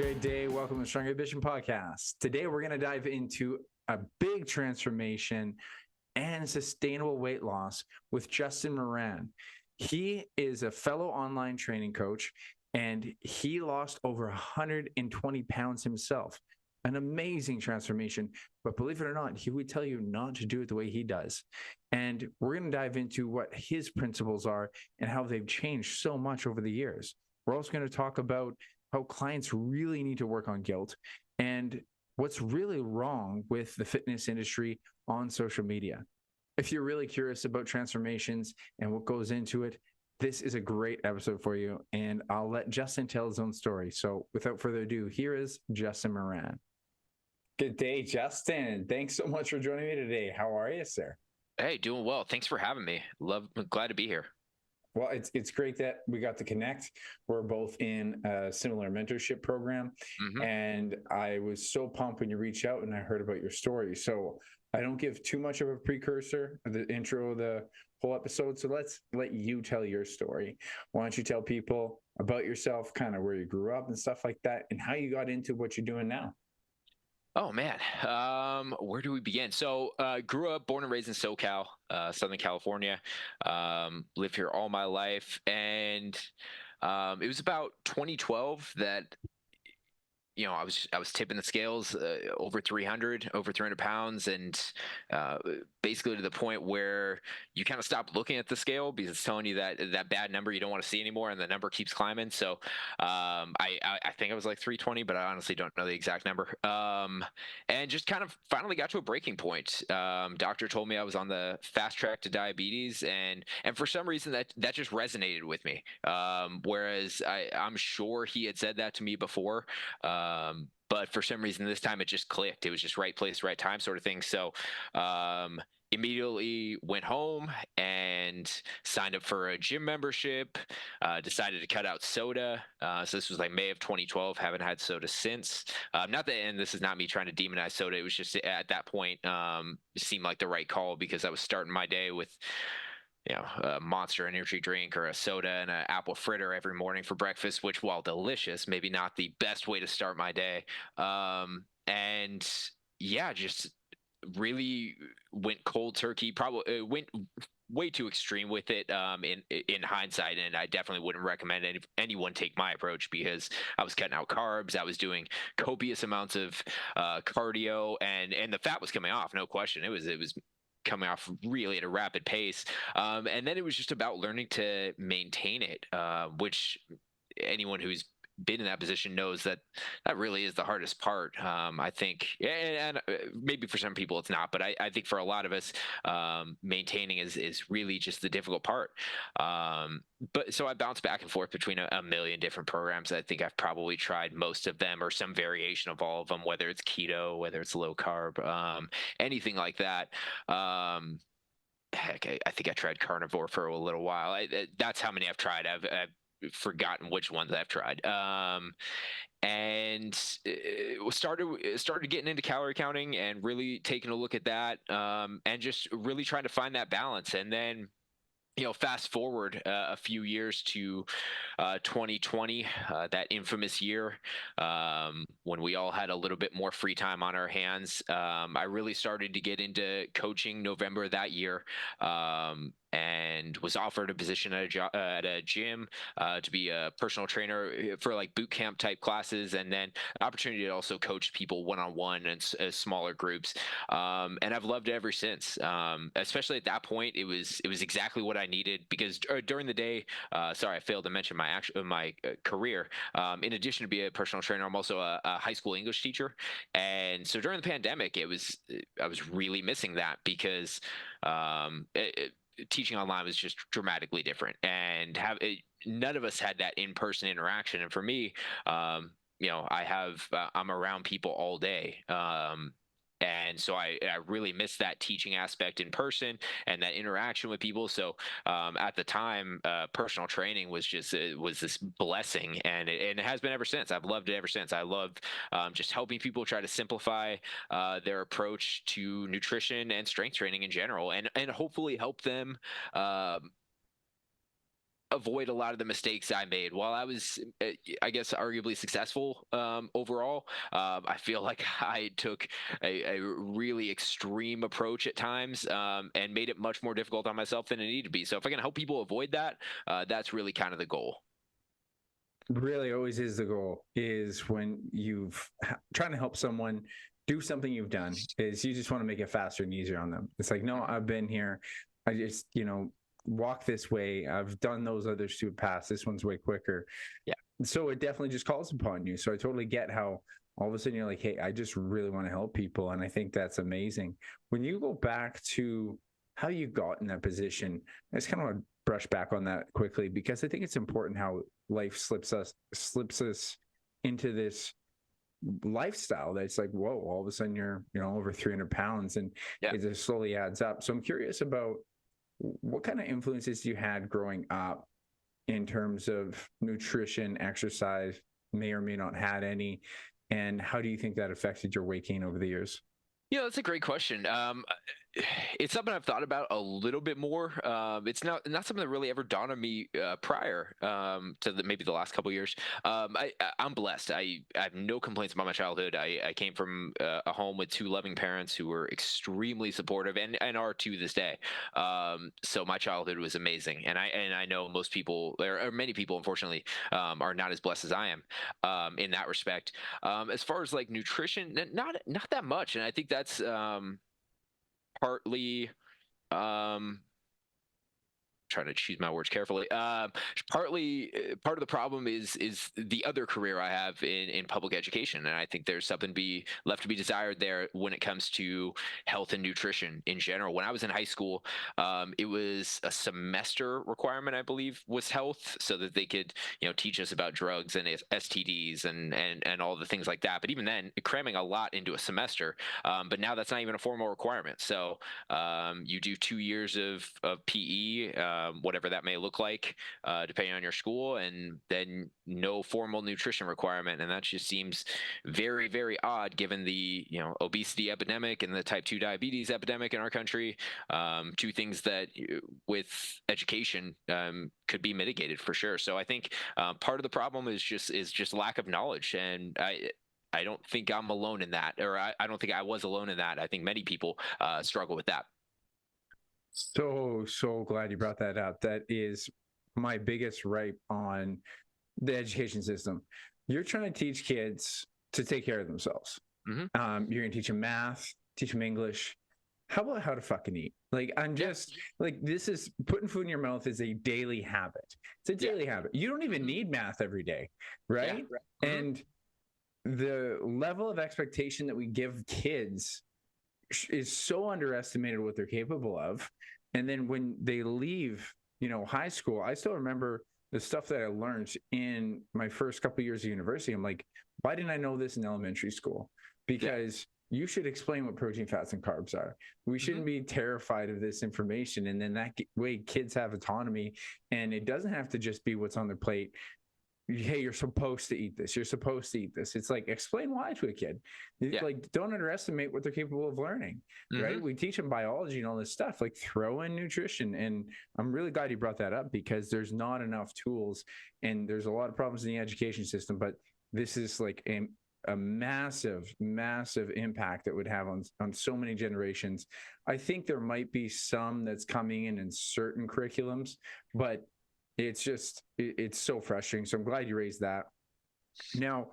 Good day. Welcome to the Stronger Ambition Podcast. Today, we're going to dive into a big transformation and sustainable weight loss with Justin Moran. He is a fellow online training coach, and he lost over 120 pounds himself. An amazing transformation, but believe it or not, he would tell you not to do it the way he does. And we're going to dive into what his principles are and how they've changed so much over the years. We're also going to talk about how clients really need to work on guilt and what's really wrong with the fitness industry on social media. If you're really curious about transformations and what goes into it, this is a great episode for you, and I'll let Justin tell his own story. So without further ado, here is Justin Moran. Good day, Justin. Thanks so much for joining me today. How are you, sir? Hey, doing well. Thanks for having me. Glad to be here. Well, it's great that we got to connect. We're both in a similar mentorship program, and I was so pumped when you reached out and I heard about your story. So I don't give too much of a precursor, the intro of the whole episode. So let's let you tell your story. Why don't you tell people about yourself, kind of where you grew up and stuff like that, and how you got into what you're doing now? Oh man, where do we begin? So, grew up, born and raised in SoCal, Southern California. Lived here all my life, and it was about 2012 that I was tipping the scales over 300 pounds, and basically to the point where you kind of stop looking at the scale because it's telling you that bad number you don't want to see anymore, and the number keeps climbing. So I think I was like 320, but I honestly don't know the exact number. And just kind of finally got to a breaking point. Doctor told me I was on the fast track to diabetes, and for some reason that just resonated with me. Whereas I'm sure he had said that to me before. But for some reason this time it just clicked. It was just right place, right time sort of thing. So immediately went home and signed up for a gym membership, decided to cut out soda. So this was like May of 2012. Haven't had soda since. Not that, and this is not me trying to demonize soda. It was just at that point, it seemed like the right call because I was starting my day with a Monster energy drink or a soda and an apple fritter every morning for breakfast, which, while delicious, maybe not the best way to start my day. And yeah, just really went cold turkey. Probably went way too extreme with it in hindsight, and I definitely wouldn't recommend anyone take my approach because I was cutting out carbs. I was doing copious amounts of cardio, and the fat was coming off, no question. It was coming off really at a rapid pace. And then it was just about learning to maintain it, which anyone who's been in that position knows that really is the hardest part. I think, and maybe for some people it's not, but I think for a lot of us, maintaining is really just the difficult part. But so I bounce back and forth between a million different programs. I think I've probably tried most of them or some variation of all of them, whether it's keto, whether it's low carb, anything like that. Heck, I think I tried carnivore for a little while. That's how many I've tried. I've forgotten which ones I've tried. And started getting into calorie counting and really taking a look at that, and just really trying to find that balance. And then fast forward a few years to 2020, that infamous year, when we all had a little bit more free time on our hands. I really started to get into coaching November that year, and was offered a position at a gym to be a personal trainer for like boot camp type classes, and then an opportunity to also coach people one-on-one and smaller groups. And I've loved it ever since. Especially at that point, it was exactly what I needed because during the day, sorry, I failed to mention my career. In addition to be a personal trainer, I'm also a high school English teacher, and so during the pandemic, I was really missing that because teaching online was just dramatically different, and none of us had that in-person interaction. And for me, I'm around people all day. And so I really missed that teaching aspect in person and that interaction with people. So at the time, personal training was just was this blessing, and it has been ever since. I've loved it ever since. I love just helping people try to simplify their approach to nutrition and strength training in general, and hopefully help them avoid a lot of the mistakes I made. While I was, I guess, arguably successful overall, I feel like I took a really extreme approach at times, and made it much more difficult on myself than it needed to be. So if I can help people avoid that, that's really kind of the goal. Really always is the goal, is when trying to help someone do something you've done, is you just want to make it faster and easier on them. It's like, no, I've been here. I just, walk this way. I've done those others to pass. This one's way quicker. Yeah. So it definitely just calls upon you. So I totally get how all of a sudden you're like, hey, I just really want to help people. And I think that's amazing. When you go back to how you got in that position, I just kind of want to brush back on that quickly, because I think it's important how life slips us into this lifestyle that's like, whoa, all of a sudden you're, over 300 pounds, and Yeah. it just slowly adds up. So I'm curious about what kind of influences you had growing up in terms of nutrition, exercise, may or may not had any, and how do you think that affected your weight gain over the years? Yeah, that's a great question. It's something I've thought about a little bit more. It's not something that really ever dawned on me prior to maybe the last couple of years. I'm blessed. I have no complaints about my childhood. I came from a home with two loving parents who were extremely supportive and are to this day. So my childhood was amazing, and I know most people, or many people, unfortunately, are not as blessed as I am in that respect. As far as like nutrition, not that much, and I think that's partly trying to choose my words carefully. Partly, part of the problem is the other career I have in public education, and I think there's something left to be desired there when it comes to health and nutrition in general. When I was in high school, it was a semester requirement, I believe, was health, so that they could teach us about drugs and STDs and all the things like that. But even then, cramming a lot into a semester. But now that's not even a formal requirement. So you do 2 years of PE. Whatever that may look like, depending on your school, and then no formal nutrition requirement. And that just seems very, very odd given the obesity epidemic and the type 2 diabetes epidemic in our country. Two things that with education could be mitigated for sure. So I think part of the problem is just lack of knowledge, and I don't think I'm alone in that, or I don't think I was alone in that. I think many people struggle with that. So glad you brought that up. That is my biggest gripe on the education system. You're trying to teach kids to take care of themselves. Mm-hmm. You're going to teach them math, teach them English. How about how to fucking eat? Like, I'm just like, this is putting food in your mouth is a daily habit. It's a daily habit. You don't even need math every day, right? Yeah. Mm-hmm. And the level of expectation that we give kids is so underestimated what they're capable of. And then when they leave, high school, I still remember the stuff that I learned in my first couple of years of university. I'm like, why didn't I know this in elementary school? Because you should explain what protein, fats, and carbs are. We shouldn't be terrified of this information. And then that way kids have autonomy, and it doesn't have to just be what's on their plate. Hey, you're supposed to eat this. You're supposed to eat this. It's like, explain why to a kid. Like, don't underestimate what they're capable of learning, right? We teach them biology and all this stuff, like throw in nutrition. And I'm really glad you brought that up, because there's not enough tools, and there's a lot of problems in the education system, but this is like a massive, massive impact that would have on so many generations. I think there might be some that's coming in certain curriculums, but it's so frustrating. So I'm glad you raised that. Now,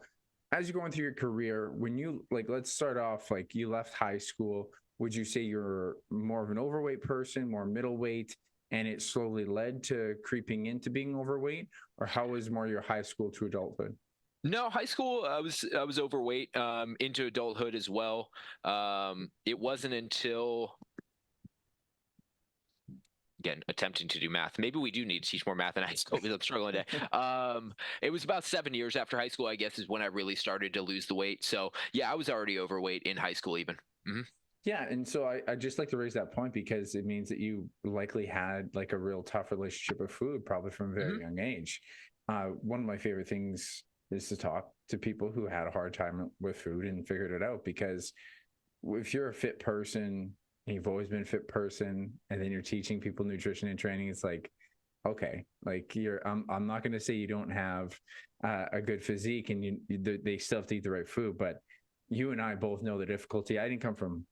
as you're going through your career, when you let's start off, like, you left high school, would you say you're more of an overweight person, more middleweight, and it slowly led to creeping into being overweight? Or how was more your high school to adulthood? No, high school, I was overweight, into adulthood as well. It wasn't until, again, attempting to do math. Maybe we do need to teach more math in high school because I'm struggling today. It was about 7 years after high school, I guess, is when I really started to lose the weight. So yeah, I was already overweight in high school even. Mm-hmm. Yeah. And so I just like to raise that point, because it means that you likely had like a real tough relationship with food, probably from a very young age. One of my favorite things is to talk to people who had a hard time with food and figured it out, because if you're a fit person, and you've always been a fit person, and then you're teaching people nutrition and training, it's like, okay, like I'm not going to say you don't have a good physique and they still have to eat the right food, but you and I both know the difficulty. I didn't come from,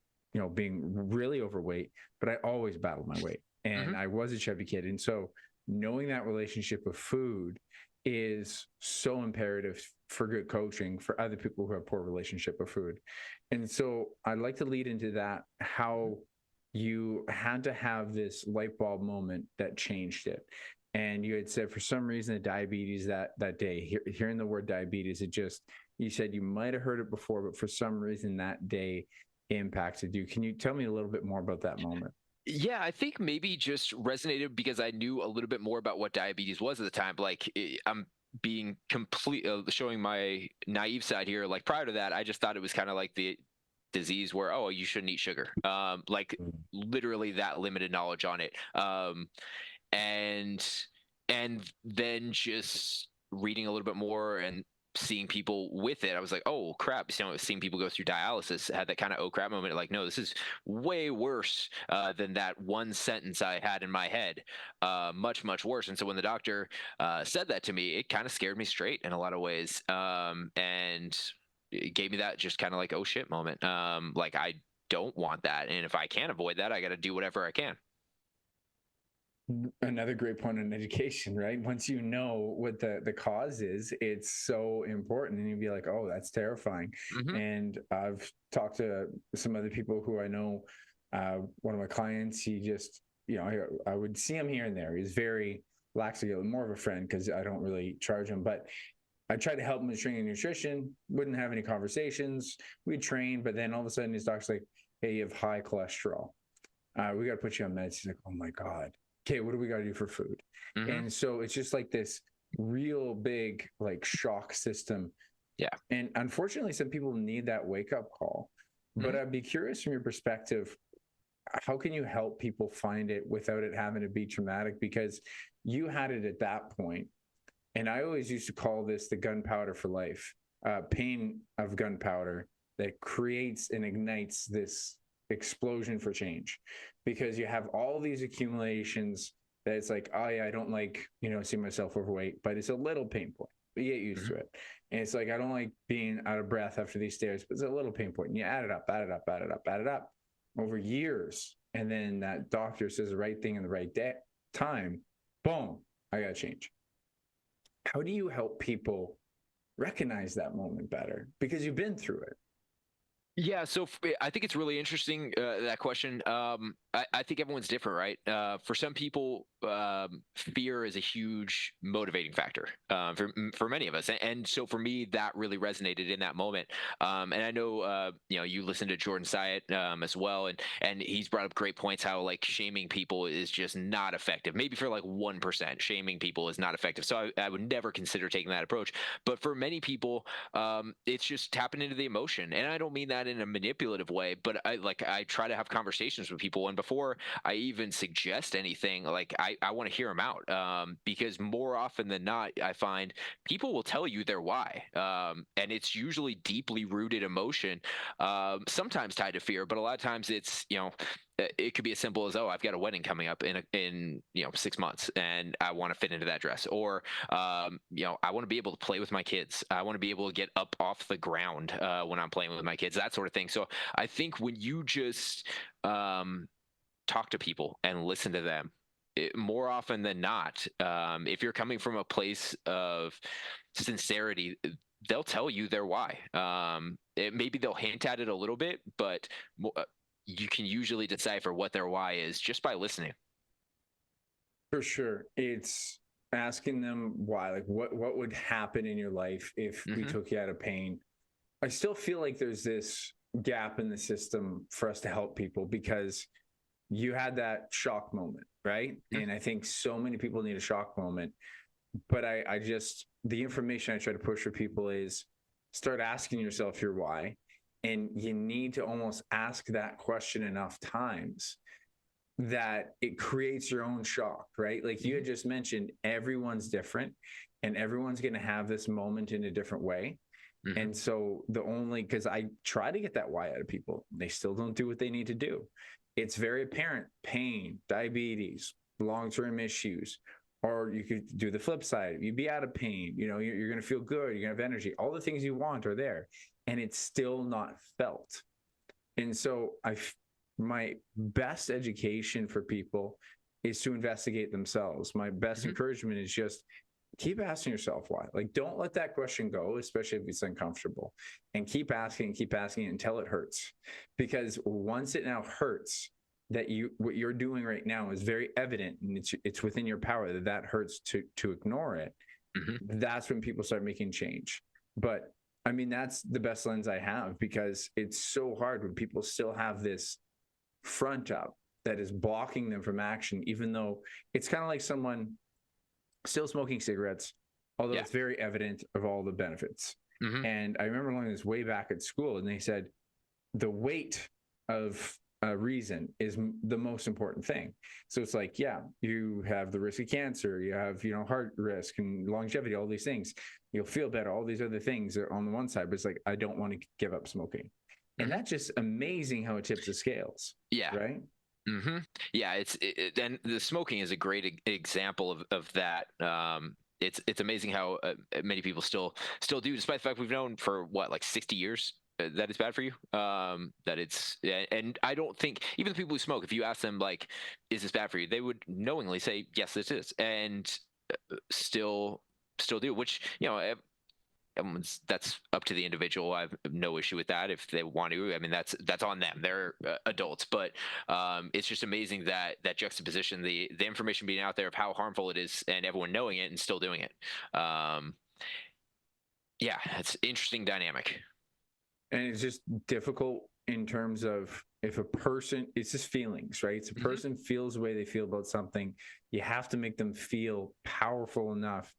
being really overweight, but I always battled my weight, and Hmm. I was a chubby kid. And so knowing that relationship with food is so imperative for good coaching for other people who have poor relationship with food. And so I'd like to lead into that, how you had to have this light bulb moment that changed it. And you had said for some reason the diabetes that day, hearing the word diabetes, you said you might have heard it before, but for some reason that day impacted you. Can you tell me a little bit more about that moment? Yeah, I think maybe just resonated because I knew a little bit more about what diabetes was at the time. Like I'm being complete, showing my naive side here. Like prior to that, I just thought it was kind of like the disease where, oh, you shouldn't eat sugar. Like literally that limited knowledge on it. And and then just reading a little bit more and seeing people with it, I was like, oh crap. Seeing people go through dialysis, had that kind of oh crap moment. Like, no, this is way worse than that one sentence I had in my head. Much, much worse. And so when the doctor said that to me, it kind of scared me straight in a lot of ways. And it gave me that just kind of like, oh shit moment. Like, I don't want that. And if I can't avoid that, I got to do whatever I can. Another great point in education, right? Once you know what the cause is, it's so important, and you'd be like, oh, that's terrifying. Hmm. And I've talked to some other people who I know. One of my clients, he just, I would see him here and there. He's very laxative, more of a friend because I don't really charge him, but I tried to help him with training and nutrition, wouldn't have any conversations. We'd train, but then all of a sudden his doctor's like, hey, you have high cholesterol. We got to put you on meds. He's like, oh my God. Okay, what do we got to do for food? Hmm. And so it's just like this real big like shock system. Yeah. And unfortunately, some people need that wake up call. But Hmm. I'd be curious from your perspective, how can you help people find it without it having to be traumatic? Because you had it at that point. And I always used to call this the gunpowder for life, pain of gunpowder that creates and ignites this explosion for change, because you have all these accumulations that it's like, oh yeah, I don't like, see myself overweight, but it's a little pain point. But you get used Hmm. to it. And it's like, I don't like being out of breath after these stairs, but it's a little pain point. And you add it up, add it up, add it up, add it up over years. And then that doctor says the right thing in the right time. Boom, I got to change. How do you help people recognize that moment better? Because you've been through it. Yeah, so I think it's really interesting that question. I think everyone's different, right? For some people, fear is a huge motivating factor for many of us, and so for me, that really resonated in that moment. And I know you listen to Jordan Syatt as well, and he's brought up great points how like shaming people is just not effective. Maybe for like 1%, shaming people is not effective. So I would never consider taking that approach. But for many people, it's just tapping into the emotion, and I don't mean that in a manipulative way, but I try to have conversations with people, and before I even suggest anything, like I want to hear them out, because more often than not, I find people will tell you their why, and it's usually deeply rooted emotion, sometimes tied to fear, but a lot of times it's it could be as simple as, oh, I've got a wedding coming up in 6 months and I want to fit into that dress, or I want to be able to play with my kids, I want to be able to get up off the ground when I'm playing with my kids, that sort of thing. So I think when you just talk to people and listen to them, more often than not, if you're coming from a place of sincerity, they'll tell you their why. Maybe they'll hint at it a little bit, but you can usually decipher what their why is just by listening. For sure. It's asking them why, like what would happen in your life if we Hmm. took you out of pain. I still feel like there's this gap in the system for us to help people, because you had that shock moment, right? And I think so many people need a shock moment. But I just, the information I try to push for people is start asking yourself your why. And you need to almost ask that question enough times that it creates your own shock, right? Like you Hmm. had just mentioned, everyone's different and everyone's going to have this moment in a different way. Hmm. And so because I try to get that why out of people, they still don't do what they need to do. It's very apparent: pain, diabetes, long term issues Or you could do the flip side. You'd be out of pain. You're going to feel good. You're going to have energy. All the things you want are there, and it's still not felt. And so my best education for people is to investigate themselves. My best encouragement is just keep asking yourself why. Like, don't let that question go, especially if it's uncomfortable, and keep asking until it hurts. Because once it now hurts, that what you're doing right now is very evident, and it's within your power that hurts to ignore it. That's when people start making change. But I mean, that's the best lens I have, because it's so hard when people still have this front up that is blocking them from action, even though it's kind of like someone still smoking cigarettes, although it's very evident of all the benefits. And I remember learning this way back at school, and they said the weight of reason is the most important thing. So it's like, yeah, you have the risk of cancer, you have, heart risk and longevity, all these things. You'll feel better. All these other things are on the one side, but it's like, I don't want to give up smoking. And that's just amazing how it tips the scales. Yeah. Right. Yeah. And the smoking is a great example of that. It's amazing how many people still do, despite the fact we've known for like 60 years that it's bad for you. That it's, and I don't think even the people who smoke, if you ask them like, is this bad for you? They would knowingly say, yes, this is. And still do, which, that's up to the individual. I have no issue with that. If they want to, I mean, that's on them. They're adults, but it's just amazing that juxtaposition, the information being out there of how harmful it is, and everyone knowing it and still doing it. Yeah, it's interesting dynamic. And it's just difficult in terms of if a person, it's just feelings, right? It's a person feels the way they feel about something. You have to make them feel powerful enough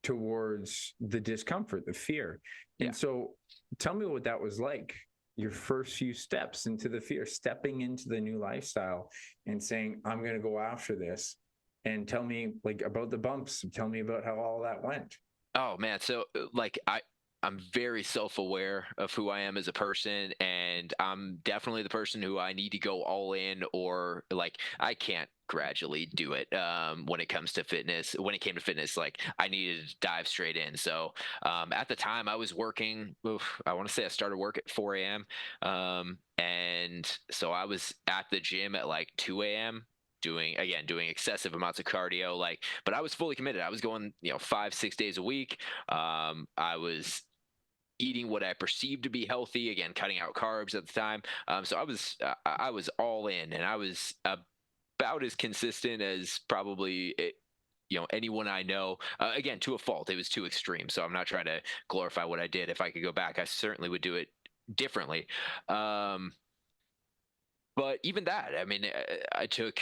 towards the discomfort, the fear. And so tell me what that was like, your first few steps into the fear, stepping into the new lifestyle and saying, I'm going to go after this. And tell me like about the bumps. Tell me about how all that went. Oh man. So like I'm very self-aware of who I am as a person, and I'm definitely the person who I need to go all in, or like I can't gradually do it. When it comes to fitness, when it came to fitness, like I needed to dive straight in. So at the time I was working, I want to say I started work at 4 a.m. And so I was at the gym at like 2 a.m. doing excessive amounts of cardio, like, but I was fully committed. I was going 5-6 days a week. I was eating what I perceived to be healthy, again, cutting out carbs at the time. So I was all in, and I was about as consistent as probably anyone I know. Again, to a fault, it was too extreme. So I'm not trying to glorify what I did. If I could go back, I certainly would do it differently. But even that, I mean, I took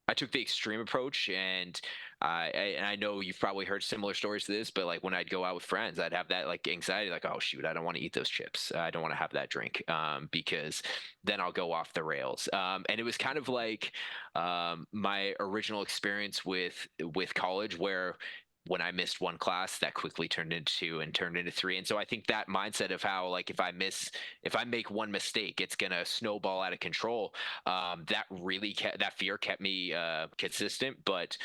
the extreme approach, and I know you've probably heard similar stories to this, but like when I'd go out with friends, I'd have that like anxiety, like, oh shoot, I don't want to eat those chips. I don't want to have that drink, because then I'll go off the rails. And it was kind of like my original experience with college, where when I missed one class, that quickly turned into 2 and turned into 3. And so I think that mindset of how, like, if I make one mistake, it's going to snowball out of control. That fear kept me consistent, but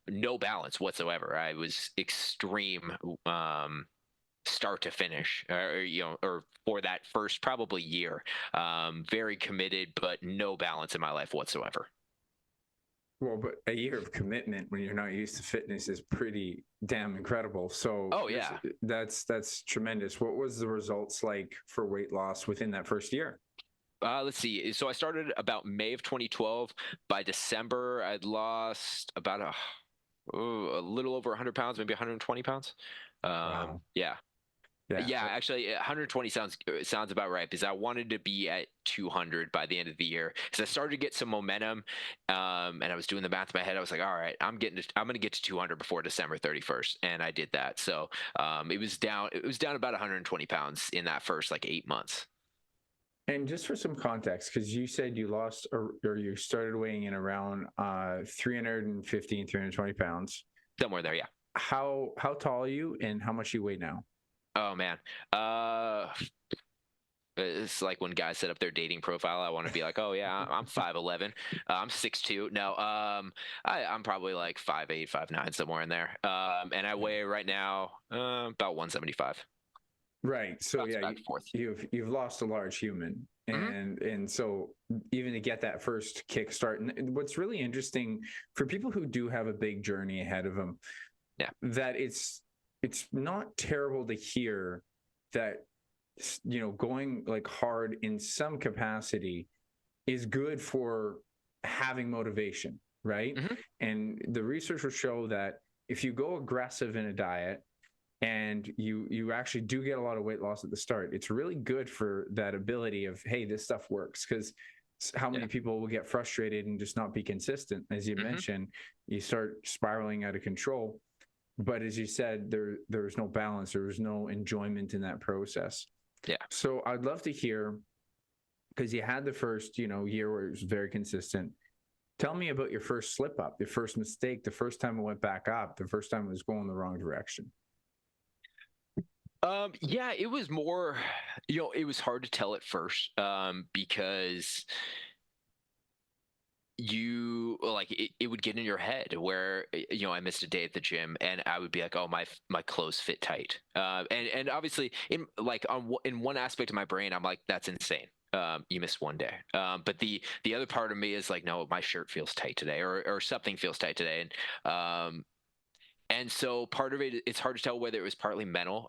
no balance whatsoever. I was extreme, start to finish, or for that first probably year, very committed, but no balance in my life whatsoever. Well, but a year of commitment when you're not used to fitness is pretty damn incredible. So that's tremendous. What was the results like for weight loss within that first year? Let's see. So I started about May of 2012. By December, I'd lost about a little over 100 pounds, maybe 120 pounds. Wow. Yeah. Yeah, actually, 120 sounds about right, because I wanted to be at 200 by the end of the year, because I started to get some momentum, and I was doing the math in my head. I was like, all right, I'm going to get to 200 before December 31st, and I did that. So it was down about 120 pounds in that first like 8 months. And just for some context, because you said you lost or you started weighing in around 315, 320 pounds. Somewhere there, yeah. How tall are you, and how much you weigh now? Oh man. It's like when guys set up their dating profile. I want to be like, oh yeah, I'm 5'11", I'm 6'2". No, I'm probably like 5'8", 5'9", somewhere in there. And I weigh right now about 175. Right. So Bounce yeah, back and forth. you've lost a large human, Hmm. and so even to get that first kickstart, and what's really interesting for people who do have a big journey ahead of them, Yeah. that it's not terrible to hear that going like hard in some capacity is good for having motivation, right? Hmm. And the research will show that if you go aggressive in a diet and you actually do get a lot of weight loss at the start, it's really good for that ability of, hey, this stuff works. Because how Yeah. many people will get frustrated and just not be consistent? As you Hmm. mentioned, you start spiraling out of control. But as you said, there was no balance, there was no enjoyment in that process. Yeah. So I'd love to hear, because you had the first year where it was very consistent. Tell me about your first slip up, your first mistake, the first time it went back up, the first time it was going the wrong direction. Yeah, it was more, it was hard to tell at first, because you like it would get in your head where I missed a day at the gym and I would be like, oh, my clothes fit tight, and obviously in one aspect of my brain I'm like, that's insane. You missed one day, but the other part of me is like, no, my shirt feels tight today, or something feels tight today. And so part of it, it's hard to tell whether it was partly mental,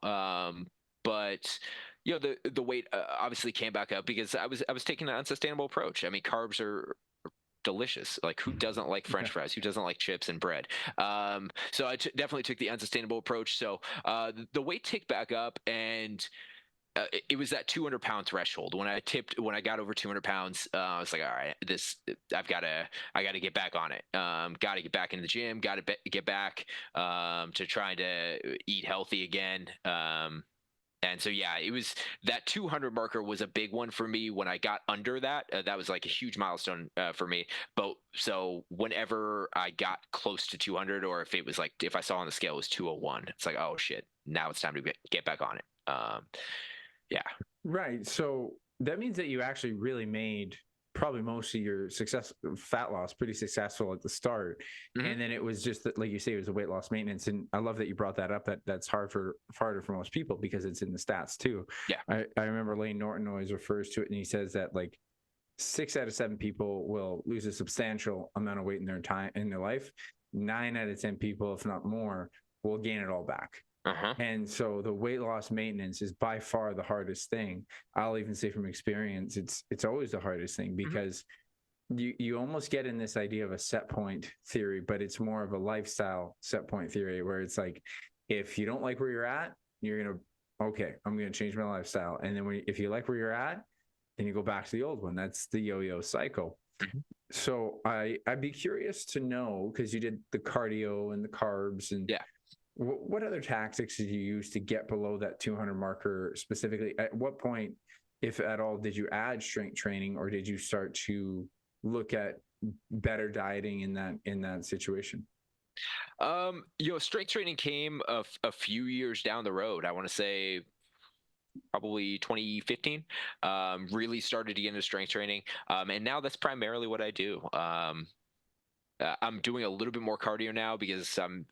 but the weight obviously came back up because I was taking an unsustainable approach. I mean, carbs are delicious. Like, who doesn't like French Yeah. fries? Who doesn't like chips and bread? So definitely took the unsustainable approach. So the weight ticked back up, and it was that 200-pound threshold. When I got over 200 pounds, I was like, all right, I gotta get back on it. Got to get back into the gym. Got to get back to trying to eat healthy again. And so, yeah, it was that 200 marker was a big one for me. When I got under that, that was like a huge milestone for me. But so whenever I got close to 200, or if I saw on the scale it was 201, it's like, oh shit, now it's time to get back on it. Yeah. Right. So that means that you actually really made probably most of your fat loss pretty successful at the start. Hmm. And then it was just that, like you say, it was a weight loss maintenance. And I love that you brought that up. That's harder for most people because it's in the stats too. Yeah. I remember Lane Norton always refers to it, and he says that like 6 out of 7 people will lose a substantial amount of weight in their life. 9 out of 10 people, if not more, will gain it all back. Uh-huh. And so the weight loss maintenance is by far the hardest thing. I'll even say from experience, it's always the hardest thing, because you almost get in this idea of a set point theory, but it's more of a lifestyle set point theory, where it's like, if you don't like where you're at, you're gonna, okay, I'm gonna change my lifestyle. And then if you like where you're at, then you go back to the old one. That's the yo-yo cycle. Mhm. So I'd be curious to know, because you did the cardio and the carbs, and Yeah. what other tactics did you use to get below that 200 marker specifically? At what point, if at all, did you add strength training, or did you start to look at better dieting in that situation? Strength training came a few years down the road. I want to say probably 2015. Really started to get into strength training, and now that's primarily what I do. I'm doing a little bit more cardio now because I'm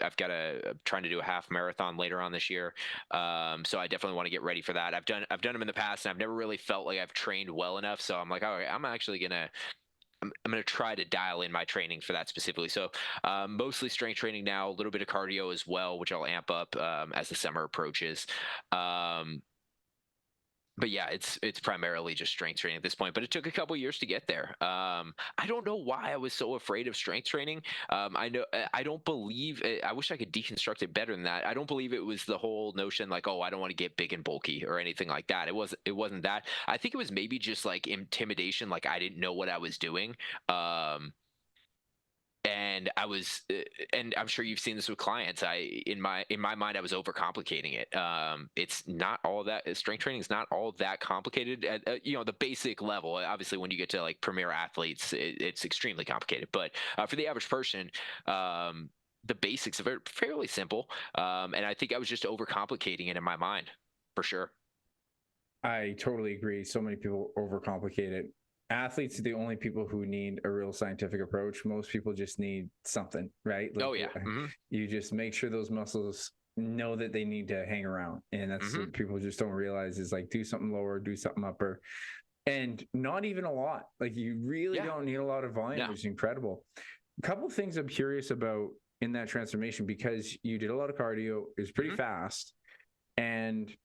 trying to do a half marathon later on this year. So I definitely want to get ready for that. I've done them in the past, and I've never really felt like I've trained well enough. So I'm like, all right, I'm gonna try to dial in my training for that specifically. So mostly strength training now, a little bit of cardio as well, which I'll amp up as the summer approaches. Um, but yeah, it's primarily just strength training at this point. But it took a couple years to get there. I don't know why I was so afraid of strength training. I don't believe. I wish I could deconstruct it better than that. I don't believe it was the whole notion like, oh, I don't want to get big and bulky or anything like that. It wasn't that. I think it was maybe just like intimidation, like I didn't know what I was doing. And and I'm sure you've seen this with clients. In my mind, I was overcomplicating it. It's not all that. Strength training is not all that complicated at the basic level. Obviously, when you get to like premier athletes, it's extremely complicated. But for the average person, the basics are fairly simple. And I think I was just overcomplicating it in my mind, for sure. I totally agree. So many people overcomplicate it. Athletes are the only people who need a real scientific approach. Most people just need something, right? Oh Like yeah. you just make sure those muscles know that they need to hang around. And that's Hmm. what people just don't realize is like do something lower, do something upper. And not even a lot. Like you really Yeah. don't need a lot of volume, No. which is incredible. A couple of things I'm curious about in that transformation because you did a lot of cardio, it was pretty Hmm. fast. And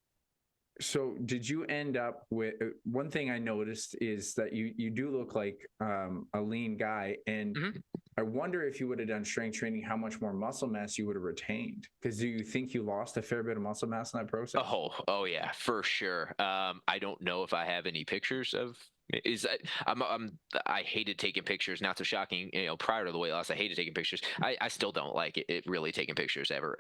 so did you end up with one thing I noticed is that you do look like a lean guy, and Hmm. I wonder if you would have done strength training, how much more muscle mass you would have retained. Because do you think you lost a fair bit of muscle mass in that process? Oh yeah, for sure. I don't know if I have any pictures of. Is I hated taking pictures. Not so shocking, prior to the weight loss, I hated taking pictures. I still don't like it really taking pictures ever.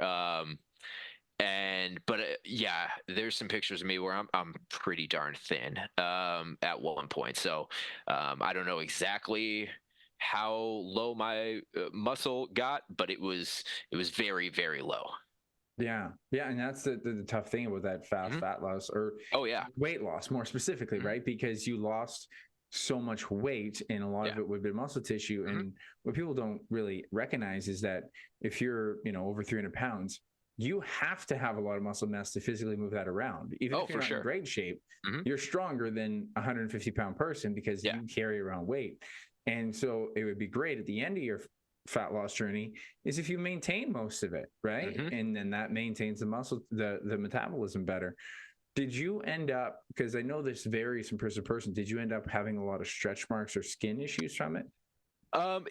And but yeah, there's some pictures of me where I'm pretty darn thin at one point. So I don't know exactly how low my muscle got, but it was very, very low. Yeah, yeah, and that's the tough thing about that fast Hmm. fat loss or Oh yeah. weight loss, more specifically, Hmm. right? Because you lost so much weight, and a lot Yeah. of it would be muscle tissue. Hmm. And what people don't really recognize is that if you're, over 300 pounds, you have to have a lot of muscle mass to physically move that around. Even Oh, if you're for not in sure. great shape, Hmm. you're stronger than a 150-pound person because Yeah. you carry around weight. And so it would be great at the end of your fat loss journey is if you maintain most of it, right? Hmm. And then that maintains the muscle, the metabolism better. Did you end up, because I know this varies from person to person, did you end up having a lot of stretch marks or skin issues from it?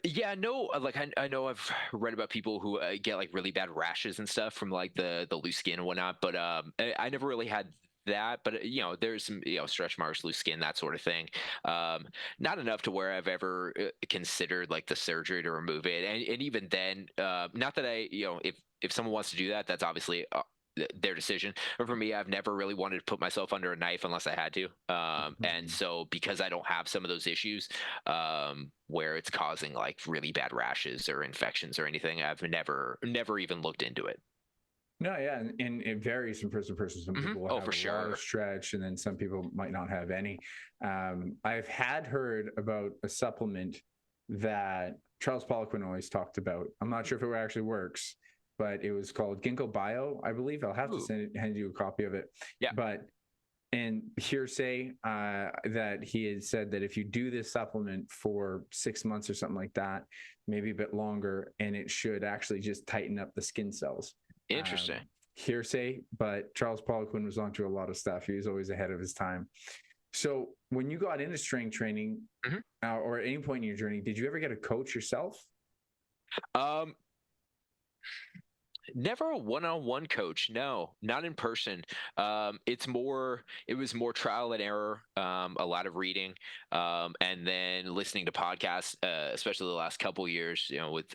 Yeah, no, like I know I've read about people who get like really bad rashes and stuff from like the loose skin and whatnot, but I never really had that. But there's some stretch marks, loose skin, that sort of thing. Um, Not enough to where I've ever considered like the surgery to remove it, and even then, not that if someone wants to do that, that's obviously. Their decision. But for me, I've never really wanted to put myself under a knife unless I had to. And Mhm. so because I don't have some of those issues, where it's causing like really bad rashes or infections or anything, I've never even looked into it. No, yeah, and it varies from person to person. Some Hmm. people will Oh, have for a lot of sure. stretch, and then some people might not have any. I've had heard about a supplement that Charles Poliquin always talked about. I'm not sure if it actually works, but it was called Ginkgo Bio, I believe. I'll have to Ooh, hand you a copy of it. yeah. But and hearsay that he had said that if you do this supplement for 6 months or something like that, maybe a bit longer, and it should actually just tighten up the skin cells. Interesting. Hearsay, but Charles Poliquin was onto a lot of stuff. He was always ahead of his time. So when you got into strength training, Hmm. or at any point in your journey, did you ever get a coach yourself? Um, Never a one-on-one coach. No, not in person. It was more trial and error, a lot of reading, and then listening to podcasts, especially the last couple years,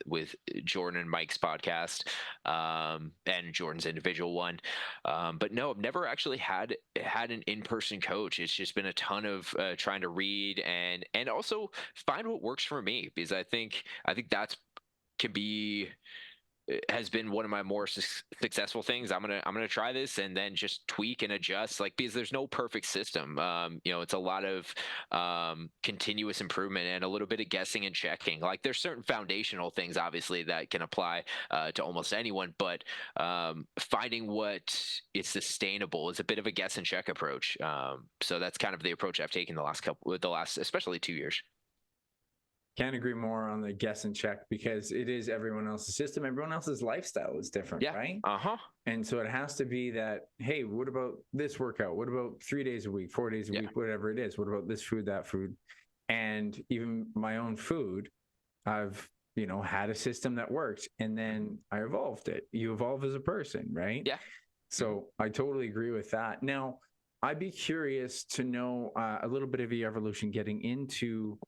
with Jordan and Mike's podcast, and Jordan's individual one. But no, I've never actually had an in-person coach. It's just been a ton of trying to read and also find what works for me, because I think that's can be has been one of my more successful things. I'm gonna try this and then just tweak and adjust, like, because there's no perfect system. It's a lot of continuous improvement and a little bit of guessing and checking. Like, there's certain foundational things obviously that can apply to almost anyone, but finding what is sustainable is a bit of a guess and check approach. So that's kind of the approach I've taken the last especially 2 years. Can't agree more on the guess and check because it is everyone else's system. Everyone else's lifestyle is different, Yeah. right? Uh-huh. And so it has to be that, hey, what about this workout? What about 3 days a week, 4 days a Yeah. week, whatever it is? What about this food, that food? And even my own food, I've, had a system that worked and Mhm. then I evolved it. You evolve as a person, right? Yeah. Mhm. So I totally agree with that. Now, I'd be curious to know a little bit of your evolution getting into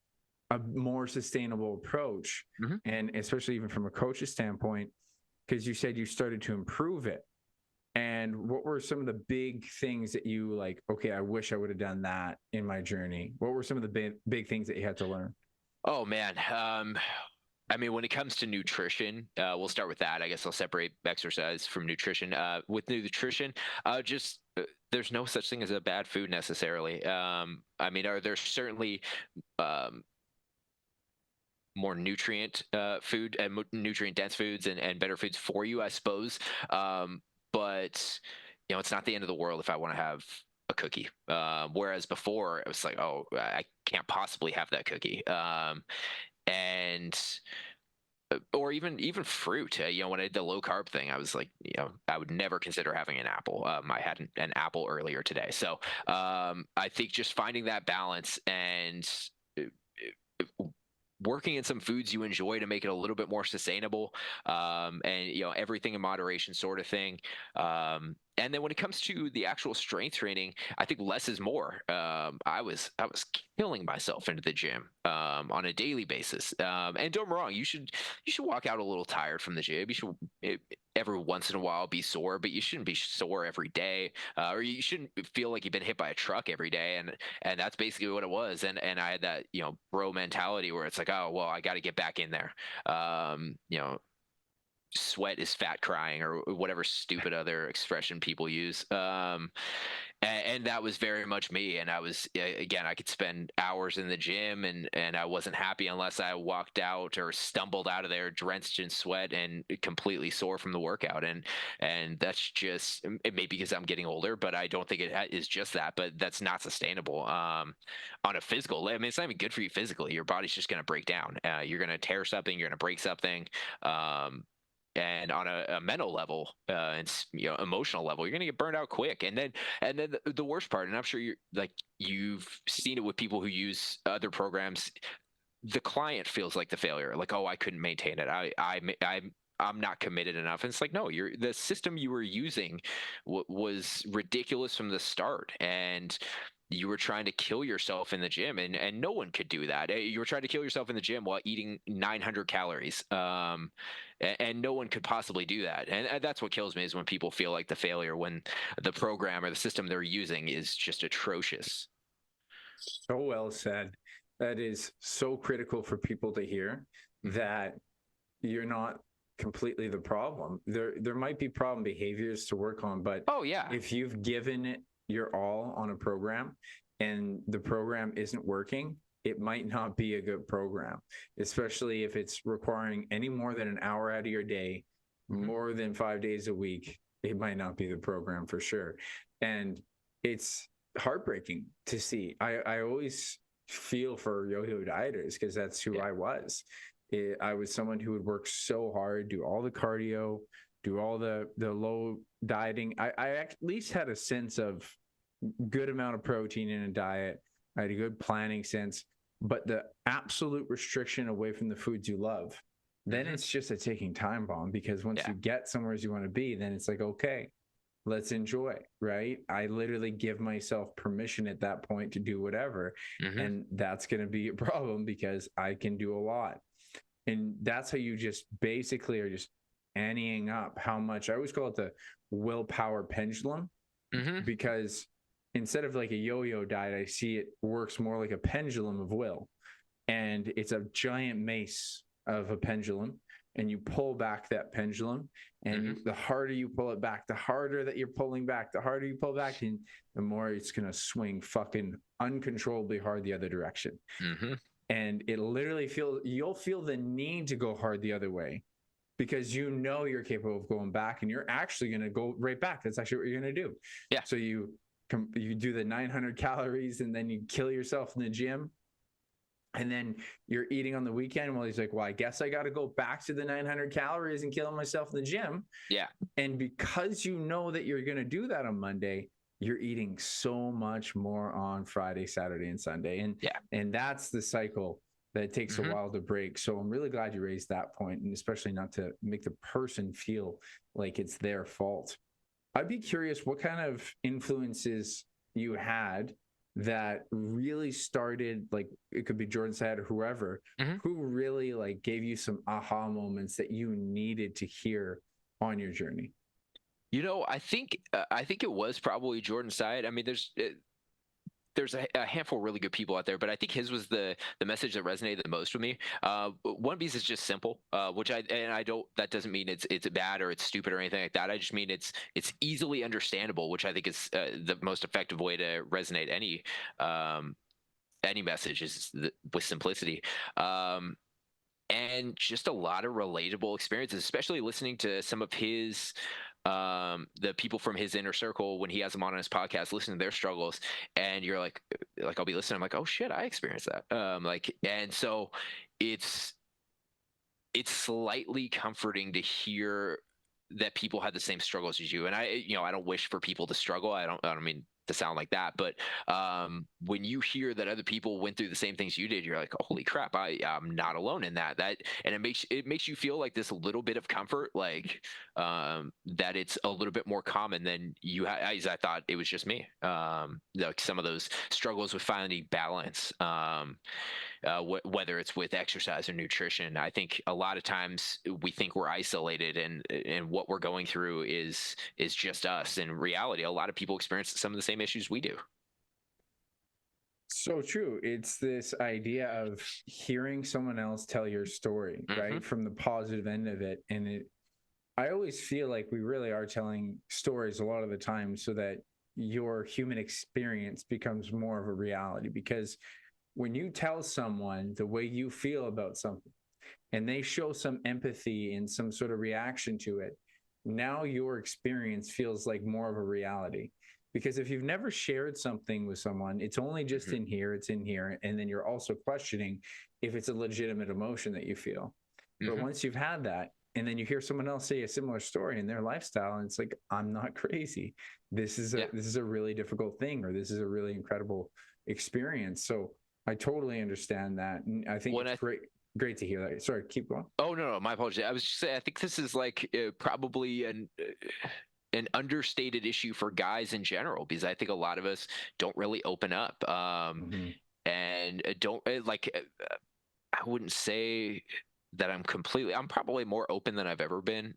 a more sustainable approach, Mhm. and especially even from a coach's standpoint, because you said you started to improve it. And what were some of the big things that you like, okay, I wish I would have done that in my journey? What were some of the big things that you had to learn? Oh man. I mean, when it comes to nutrition, we'll start with that. I guess I'll separate exercise from nutrition. With nutrition, just there's no such thing as a bad food necessarily. I mean, are there certainly um, more nutrient food and nutrient dense foods and better foods for you, I suppose. But it's not the end of the world if I want to have a cookie. Whereas before it was like, oh, I can't possibly have that cookie. And or even fruit. When I did the low carb thing, I was like, I would never consider having an apple. I had an apple earlier today, so I think just finding that balance and working in some foods you enjoy to make it a little bit more sustainable, and everything in moderation sort of thing. And then when it comes to the actual strength training, I think less is more. I was killing myself into the gym on a daily basis. And don't get me wrong, you should walk out a little tired from the gym. You should every once in a while be sore, but you shouldn't be sore every day, or you shouldn't feel like you've been hit by a truck every day. And that's basically what it was. And I had that bro mentality where it's like, oh well, I got to get back in there. Sweat is fat crying or whatever stupid other expression people use. And that was very much me. And I was, again, I could spend hours in the gym and I wasn't happy unless I walked out or stumbled out of there drenched in sweat and completely sore from the workout. And that's just, it may be because I'm getting older, but I don't think it is just that, but that's not sustainable. On a physical, I mean, it's not even good for you physically. Your body's just going to break down. You're going to tear something, you're going to break something. And on a mental level and emotional level, you're going to get burned out quick. And then the worst part, and I'm sure you've seen it with people who use other programs, the client feels like the failure, like, oh, I couldn't maintain it, I'm not committed enough. And it's like, no, the system you were using was ridiculous from the start, and you were trying to kill yourself in the gym, and no one could do that. You were trying to kill yourself in the gym while eating 900 calories. And no one could possibly do that. And that's what kills me, is when people feel like the failure when the program or the system they're using is just atrocious. So well said. That is so critical for people to hear, that you're not completely the problem. There might be problem behaviors to work on, but Oh yeah. if you've given it your all on a program and the program isn't working, it might not be a good program, especially if it's requiring any more than an hour out of your day, more than 5 days a week. It might not be the program for sure. And it's heartbreaking to see. I always feel for yo-yo dieters, because that's who I was. I was someone who would work so hard, do all the cardio, do all the low dieting. I at least had a sense of good amount of protein in a diet. I had a good planning sense, but the absolute restriction away from the foods you love, then it's just a ticking time bomb, because once you get somewhere as you want to be, then it's like, okay, let's enjoy, right? I literally give myself permission at that point to do whatever. And that's going to be a problem, because I can do a lot. And that's how you just basically are just anteing up how much. I always call it the willpower pendulum, because instead of like a yo-yo diet, I see it works more like a pendulum of will. And it's a giant mace of a pendulum, and you pull back that pendulum, and the harder you pull it back, the harder that you're pulling back, the harder you pull back, and the more it's going to swing fucking uncontrollably hard the other direction. And it literally you'll feel the need to go hard the other way, because you're capable of going back, and you're actually going to go right back. That's actually what you're going to do. Yeah. So you do the 900 calories, and then you kill yourself in the gym, and then you're eating on the weekend. Well, he's like, well, I guess I got to go back to the 900 calories and killing myself in the gym. Yeah. And because you know that you're going to do that on Monday, you're eating so much more on Friday, Saturday, and Sunday. And that's the cycle that it takes a while to break. So I'm really glad you raised that point, and especially not to make the person feel like it's their fault. I'd be curious what kind of influences you had that really started, like it could be Jordan Said or whoever, who really like gave you some aha moments that you needed to hear on your journey. I think it was probably Jordan Said. I mean, there's a handful of really good people out there, but I think his was the message that resonated the most with me. One piece is just simple, which I don't. That doesn't mean it's bad or it's stupid or anything like that. I just mean it's easily understandable, which I think is the most effective way to resonate any message is with simplicity. And just a lot of relatable experiences, especially listening to some of his the people from his inner circle when he has them on his podcast, listening to their struggles, and you're like I'll be listening, I'm like, oh shit, I experienced that. And so it's slightly comforting to hear that people had the same struggles as you. And I don't wish for people to struggle. I don't mean to sound like that, but when you hear that other people went through the same things you did, you're like, holy crap, I'm not alone in that. And it makes you feel like this little bit of comfort, like that it's a little bit more common than as I thought it was just me. Like some of those struggles with finding balance. Whether it's with exercise or nutrition. I think a lot of times we think we're isolated, and what we're going through is just us. In reality, a lot of people experience some of the same issues we do. So true. It's this idea of hearing someone else tell your story, right? From the positive end of it. And I always feel like we really are telling stories a lot of the time so that your human experience becomes more of a reality. Because when you tell someone the way you feel about something and they show some empathy and some sort of reaction to it, now your experience feels like more of a reality. Because if you've never shared something with someone, it's only just in here, it's in here. And then you're also questioning if it's a legitimate emotion that you feel. But once you've had that, and then you hear someone else say a similar story in their lifestyle, and it's like, I'm not crazy. This is a really difficult thing, or this is a really incredible experience. So I totally understand that. And I think it's great to hear that. Sorry, keep going. Oh, no, my apologies. I was just saying, I think this is like probably an understated issue for guys in general, because I think a lot of us don't really open up and don't I wouldn't say that I'm probably more open than I've ever been.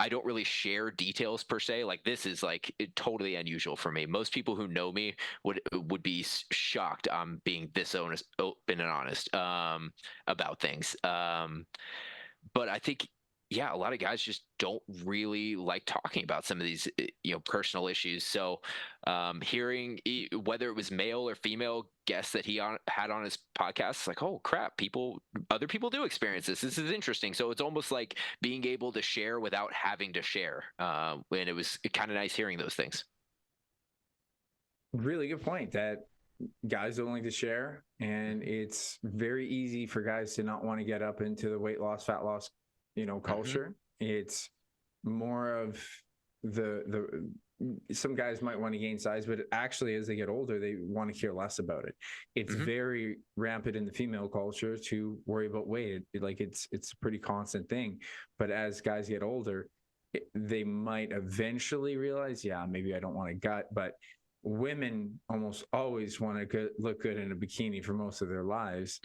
I don't really share details per se. Like this is totally unusual for me. Most people who know me would be shocked I'm being this honest, open and honest about things. But I think, yeah, a lot of guys just don't really like talking about some of these, personal issues. So, hearing whether it was male or female guests that he had on his podcast, it's like, oh crap, other people do experience this. This is interesting. So it's almost like being able to share without having to share. And it was kind of nice hearing those things. Really good point that guys don't like to share, and it's very easy for guys to not want to get up into the weight loss, fat loss, culture. It's more of the some guys might want to gain size, but actually as they get older, they want to care less about it. It's very rampant in the female culture to worry about weight. It's a pretty constant thing. But as guys get older, they might eventually realize, yeah, maybe I don't want a gut, but women almost always want to look good in a bikini for most of their lives.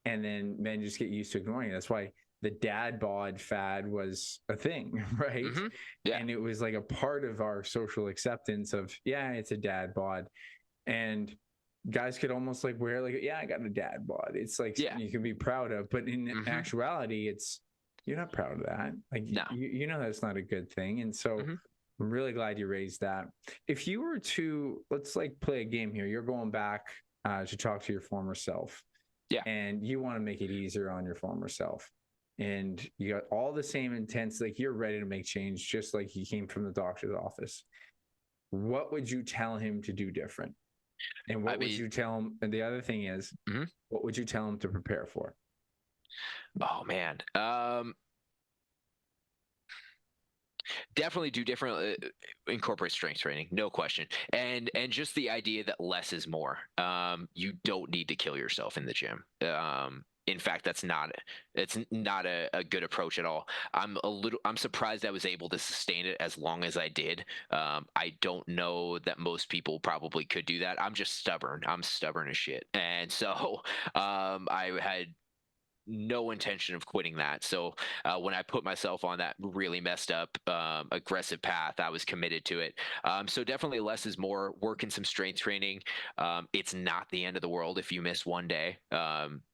And then men just get used to ignoring it. That's why the dad bod fad was a thing, right? Yeah. And it was like a part of our social acceptance of, yeah, it's a dad bod. And guys could almost wear yeah, I got a dad bod. It's like something you can be proud of. But in actuality, you're not proud of that. No. That's not a good thing. And so I'm really glad you raised that. If you were to, let's play a game here. You're going back to talk to your former self. Yeah. And you want to make it easier on your former self. And you got all the same intents, you're ready to make change, just like he came from the doctor's office. What would you tell him to do different? And what would you tell him? And the other thing is, what would you tell him to prepare for? Oh, man. Definitely do different, incorporate strength training, no question. And just the idea that less is more. You don't need to kill yourself in the gym. In fact, it's not a good approach at all. I'm surprised I was able to sustain it as long as I did. I don't know that most people probably could do that. I'm just stubborn. I'm stubborn as shit. And so I had no intention of quitting that. So when I put myself on that really messed up, aggressive path, I was committed to it. So definitely less is more. Working some strength training. It's not the end of the world if you miss one day.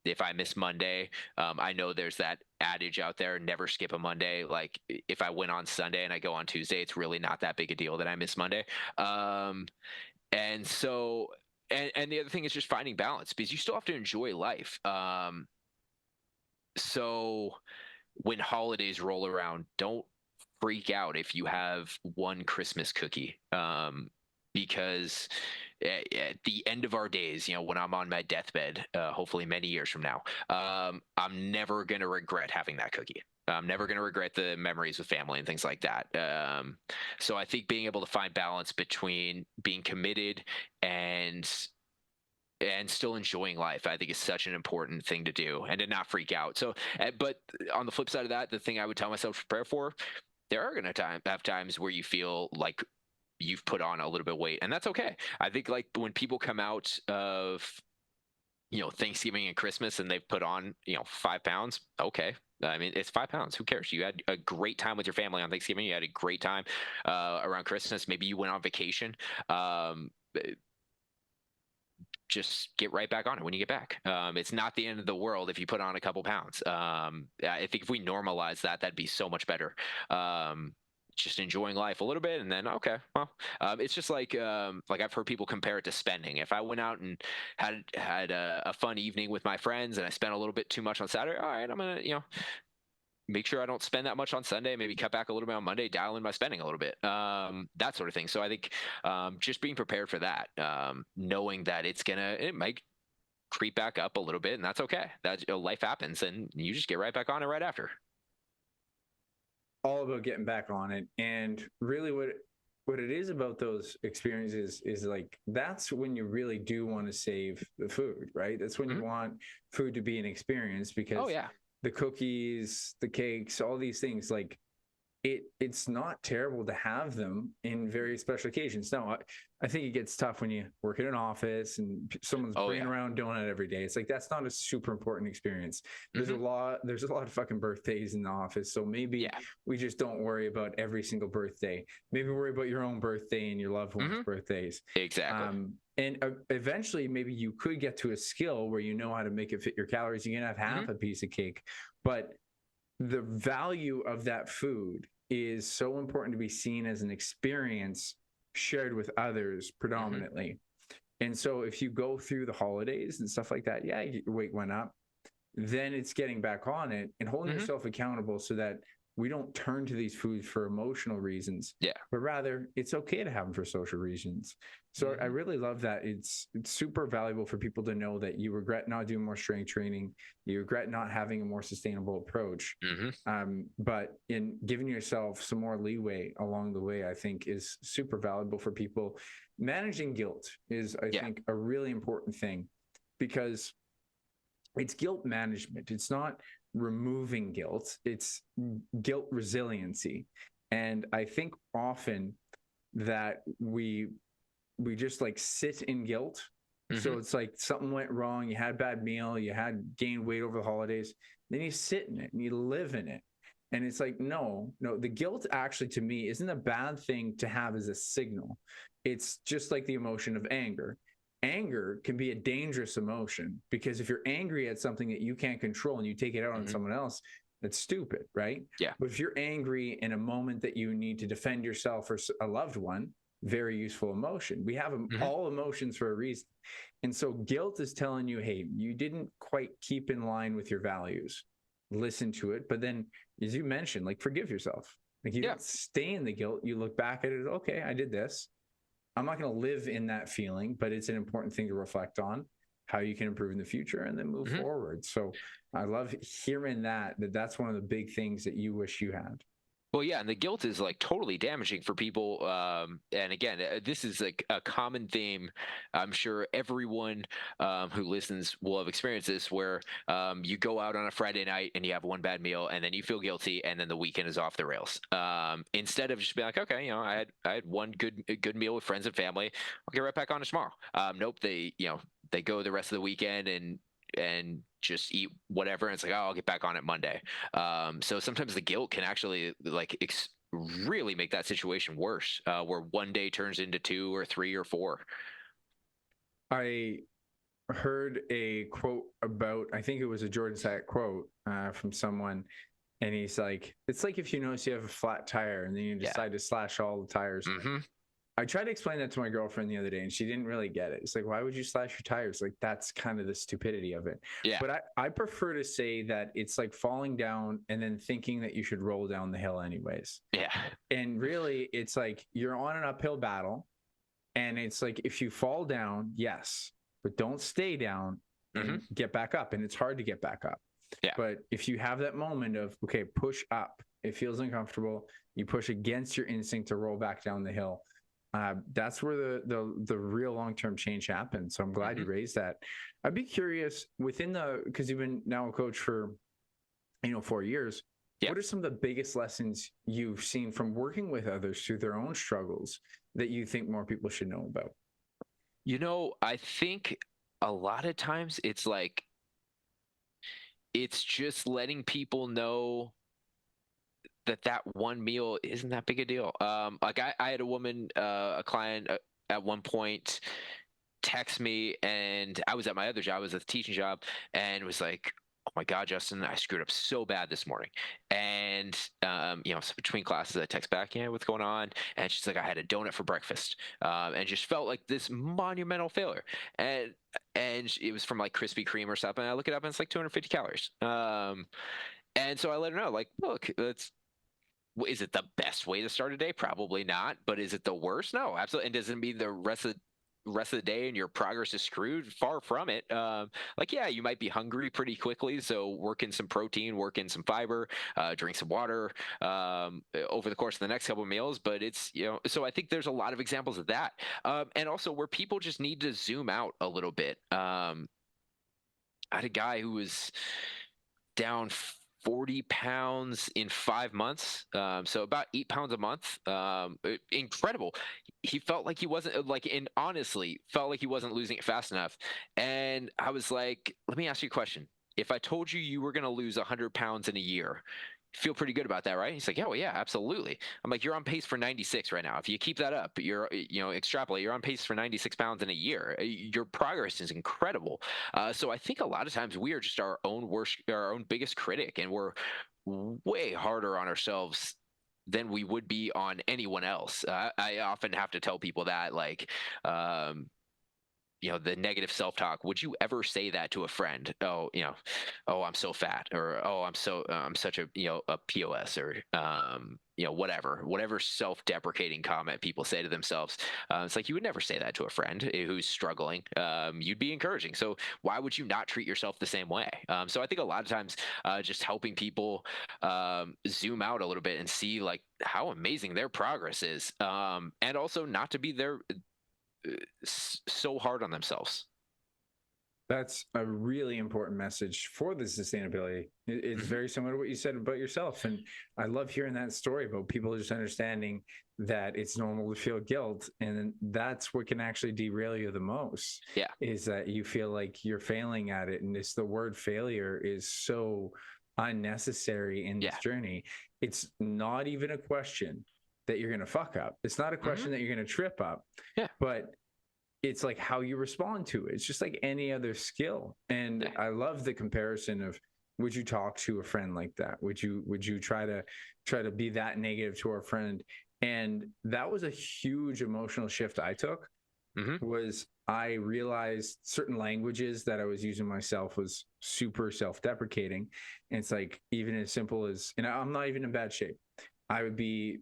If I miss Monday, I know there's that adage out there: never skip a Monday. Like if I went on Sunday and I go on Tuesday, it's really not that big a deal that I miss Monday. And so. And the other thing is just finding balance, because you still have to enjoy life. So when holidays roll around, don't freak out if you have one Christmas cookie. Because at the end of our days, when I'm on my deathbed, hopefully many years from now, I'm never going to regret having that cookie. I'm never going to regret the memories with family and things like that. So I think being able to find balance between being committed and still enjoying life, I think, is such an important thing to do, and to not freak out. So, but on the flip side of that, the thing I would tell myself to prepare for, there are going to have times where you feel like you've put on a little bit of weight, and that's okay. I think like when people come out of Thanksgiving and Christmas and they've put on 5 pounds, okay. I mean, it's 5 pounds. Who cares? You had a great time with your family on Thanksgiving. You had a great time around Christmas. Maybe you went on vacation. Just get right back on it when you get back. It's not the end of the world if you put on a couple pounds. I think if we normalize that, that'd be so much better. Just enjoying life a little bit, and then okay, well, it's just like I've heard people compare it to spending. If I went out and had a fun evening with my friends, and I spent a little bit too much on Saturday, all right, I'm gonna make sure I don't spend that much on Sunday, maybe cut back a little bit on Monday, dial in my spending a little bit, that sort of thing. So I think just being prepared for that, knowing that it might creep back up a little bit, and that's okay. That life happens, and you just get right back on it right after. All about getting back on it. And really what it is about those experiences is like, that's when you really do want to save the food, right? That's when you want food to be an experience, because the cookies, the cakes, all these things, like it's not terrible to have them in very special occasions. Now, I think it gets tough when you work in an office and someone's bringing around donut every day. It's like, that's not a super important experience. There's a lot of fucking birthdays in the office. So maybe we just don't worry about every single birthday. Maybe worry about your own birthday and your loved ones' birthdays. Exactly. And eventually maybe you could get to a skill where you know how to make it fit your calories. You can have half a piece of cake, but the value of that food is so important to be seen as an experience shared with others predominantly. And so if you go through the holidays and stuff like that, your weight went up, then it's getting back on it and holding yourself accountable, so that we don't turn to these foods for emotional reasons, but rather it's okay to have them for social reasons. So I really love that. It's super valuable for people to know that you regret not doing more strength training, you regret not having a more sustainable approach, but in giving yourself some more leeway along the way, I think is super valuable for people. Managing guilt is, I think, a really important thing, because it's guilt management. It's not removing guilt, it's guilt resiliency. And I think often that we just like sit in guilt. So it's like something went wrong, you had a bad meal, you had gained weight over the holidays, then you sit in it and you live in it. And it's like, no, the guilt actually, to me, isn't a bad thing to have as a signal. It's just like the emotion of anger. Anger can be a dangerous emotion, because if you're angry at something that you can't control and you take it out on someone else, that's stupid, right? But if you're angry in a moment that you need to defend yourself or a loved one, very useful emotion. We have all emotions for a reason. And so guilt is telling you, hey, you didn't quite keep in line with your values. Listen to it. But then, as you mentioned, like, forgive yourself. Like, you don't stay in the guilt. You look back at it. Okay, I did this. I'm not going to live in that feeling, but it's an important thing to reflect on how you can improve in the future and then move forward. So I love hearing that's one of the big things that you wish you had. Well, yeah, and the guilt is like totally damaging for people. And again, this is like a common theme. I'm sure everyone who listens will have experienced this, where you go out on a Friday night and you have one bad meal, and then you feel guilty, and then the weekend is off the rails. Instead of just being like, okay, I had one good meal with friends and family, I'll get right back on it tomorrow. Nope, they go the rest of the weekend and just eat whatever, and it's like, oh, I'll get back on it Monday. So sometimes the guilt can actually like really make that situation worse, where one day turns into 2 or 3 or 4. I heard a quote about, I think it was a Jordan Sack quote from someone, and he's like, it's like if you notice you have a flat tire and then you decide to slash all the tires. Mm-hmm. I tried to explain that to my girlfriend the other day, and she didn't really get it. It's like, why would you slash your tires? Like, that's kind of the stupidity of it. Yeah. But I prefer to say that it's like falling down and then thinking that you should roll down the hill anyways. Yeah. And really, it's like you're on an uphill battle. And it's like, if you fall down, yes, but don't stay down and get back up. And it's hard to get back up. Yeah. But if you have that moment of, okay, push up, it feels uncomfortable. You push against your instinct to roll back down the hill. That's where the real long-term change happens. So I'm glad you raised that. I'd be curious because you've been now a coach for, 4 years. Yep. What are some of the biggest lessons you've seen from working with others through their own struggles that you think more people should know about? I think a lot of times it's like, it's just letting people know that one meal isn't that big a deal. Like I had a woman, a client at one point text me, and I was at my other job, I was at the teaching job, and was like, oh my God, Justin, I screwed up so bad this morning. And, so between classes, I text back, yeah, what's going on? And she's like, I had a donut for breakfast, and just felt like this monumental failure. And it was from like Krispy Kreme or something. I look it up and it's like 250 calories. And so I let her know, like, look, is it the best way to start a day? Probably not. But is it the worst? No, absolutely. And does it mean the rest of the day and your progress is screwed? Far from it. Yeah, you might be hungry pretty quickly, so work in some protein, work in some fiber, drink some water over the course of the next couple of meals. But it's, so I think there's a lot of examples of that, and also where people just need to zoom out a little bit. I had a guy who was down 40 pounds in 5 months. So about 8 pounds a month. Incredible. He felt like he wasn't honestly felt like he wasn't losing it fast enough. And I was like, let me ask you a question. If I told you were going to lose 100 pounds in a year, feel pretty good about that, right? He's like, yeah, well, yeah, absolutely. I'm like, you're on pace for 96 right now. If you keep that up, extrapolate, you're on pace for 96 pounds in a year. Your progress is incredible. So I think a lot of times we are just our own biggest critic, and we're way harder on ourselves than we would be on anyone else. I often have to tell people that, like, the negative self-talk. Would you ever say that to a friend? Oh, I'm so fat, or oh, I'm such a POS, or whatever self-deprecating comment people say to themselves. It's like, you would never say that to a friend who's struggling. You'd be encouraging. So why would you not treat yourself the same way? So I think a lot of times just helping people zoom out a little bit and see like how amazing their progress is, and also not to be so hard on themselves. That's a really important message for the sustainability. It's very similar to what you said about yourself. And I love hearing that story about people just understanding that it's normal to feel guilt. And that's what can actually derail you the most. Yeah. Is that you feel like you're failing at it. And the word failure is so unnecessary in this journey. It's not even a question that you're going to fuck up. It's not a question that you're going to trip up. Yeah. But it's like how you respond to it. It's just like any other skill. And I love the comparison of, would you talk to a friend like that? Would you try to be that negative to our friend? And that was a huge emotional shift I took. Was I realized certain languages that I was using myself was super self-deprecating. And it's like, even as simple as, and I'm not even in bad shape. I would be,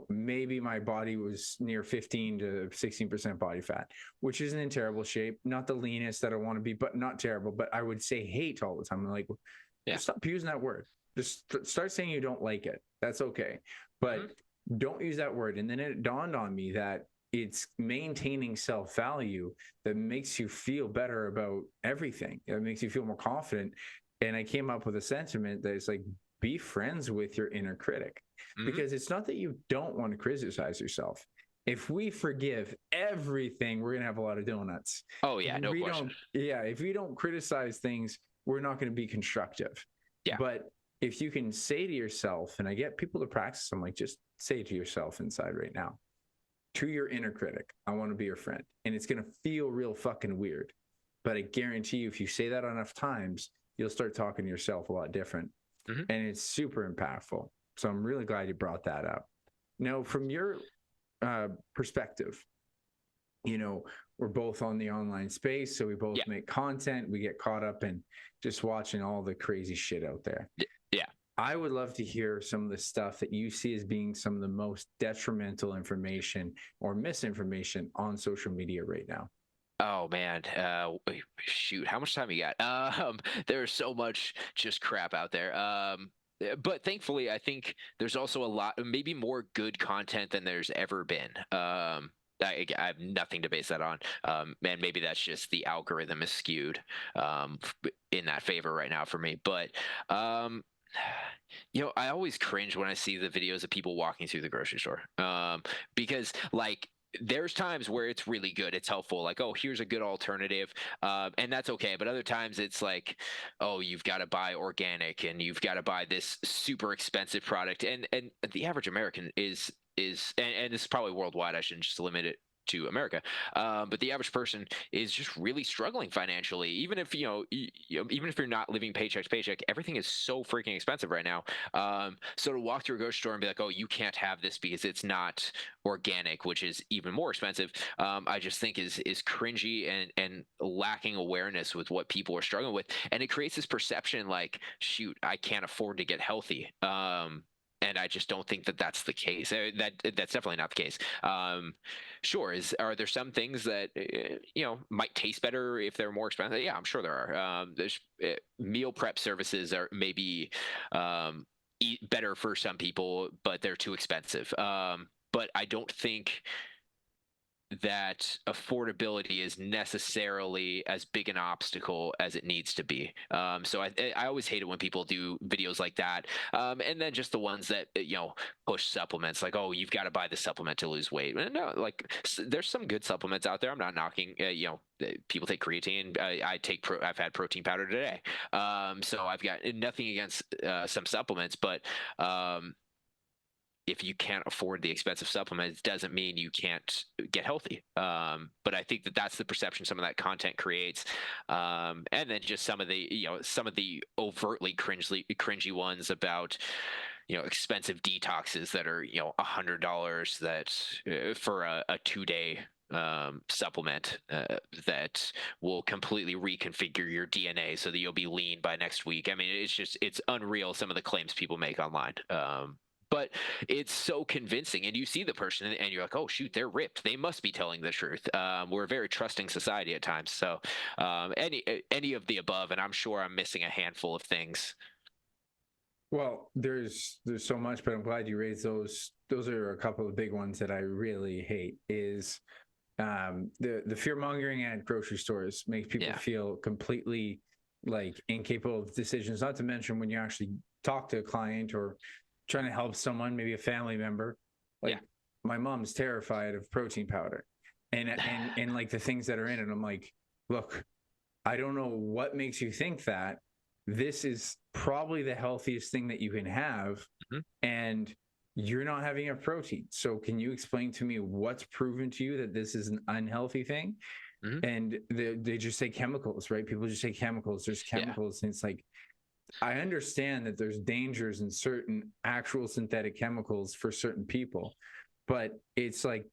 maybe my body was near 15 to 16% body fat, which isn't in terrible shape. Not the leanest that I want to be, but not terrible. But I would say hate all the time. I'm like, stop using that word. Just start saying you don't like it. That's okay. But don't use that word. And then it dawned on me that it's maintaining self-value that makes you feel better about everything. It makes you feel more confident. And I came up with a sentiment that is like, be friends with your inner critic, because it's not that you don't want to criticize yourself. If we forgive everything, we're going to have a lot of donuts. Oh yeah, no question. If we don't criticize things, we're not going to be constructive. Yeah. But if you can say to yourself, and I get people to practice, I'm like, just say to yourself inside right now, to your inner critic, I want to be your friend. And it's going to feel real fucking weird. But I guarantee you, if you say that enough times, you'll start talking to yourself a lot different. Mm-hmm. And it's super impactful. So I'm really glad you brought that up. Now, from your perspective, you know, we're both on the online space, so we both make content. We get caught up in just watching all the crazy shit out there. Yeah. I would love to hear some of the stuff that you see as being some of the most detrimental information or misinformation on social media right now. Oh man, shoot, how much time you got? There's so much just crap out there. But thankfully, I think there's also a lot, maybe more good content than there's ever been. I have nothing to base that on. And maybe that's just the algorithm is skewed in that favor right now for me. But you know, I always cringe when I see the videos of people walking through the grocery store because, like, there's times where it's really good, it's helpful, like, oh, here's a good alternative, and that's okay. But other times it's like, oh, you've got to buy organic and you've got to buy this super expensive product, and the average American is and this is probably worldwide, I shouldn't just limit it to America, but the average person is just really struggling financially. Even if even if you're not living paycheck to paycheck, everything is so freaking expensive right now. So to walk through a grocery store and be like, "Oh, you can't have this because it's not organic," which is even more expensive, I just think is cringy and lacking awareness with what people are struggling with, and it creates this perception like, "Shoot, I can't afford to get healthy." And I just don't think that that's the case. That's definitely not the case. Sure, are there some things that might taste better if they're more expensive? Yeah, I'm sure there are. There's meal prep services are maybe better for some people, but they're too expensive. But I don't think that affordability is necessarily as big an obstacle as it needs to be. So I always hate it when people do videos like that. And then just the ones that, push supplements like, oh, you've got to buy the supplement to lose weight. No, like there's some good supplements out there. I'm not knocking, people take creatine. I've had protein powder today. So I've got nothing against some supplements, but if you can't afford the expensive supplements, doesn't mean you can't get healthy. But I think that that's the perception some of that content creates. And then just some of the overtly cringy ones about, expensive detoxes that are, $100 that for a 2-day supplement that will completely reconfigure your DNA so that you'll be lean by next week. I mean, it's unreal some of the claims people make online. But it's so convincing, and you see the person and you're like, oh shoot, they're ripped, they must be telling the truth. We're a very trusting society at times, so any of the above, and I'm sure I'm missing a handful of things. Well, there's so much, but I'm glad you raised those. Those are a couple of big ones that I really hate. Is the fear mongering at grocery stores makes people feel completely like incapable of decisions. Not to mention when you actually talk to a client or trying to help someone, maybe a family member, like my mom's terrified of protein powder and like the things that are in it. I'm like, look, I don't know what makes you think that. This is probably the healthiest thing that you can have, and you're not having enough protein. So can you explain to me what's proven to you that this is an unhealthy thing? And they just say chemicals, right? People just say chemicals. There's chemicals, and it's like, I understand that there's dangers in certain actual synthetic chemicals for certain people, but it's like,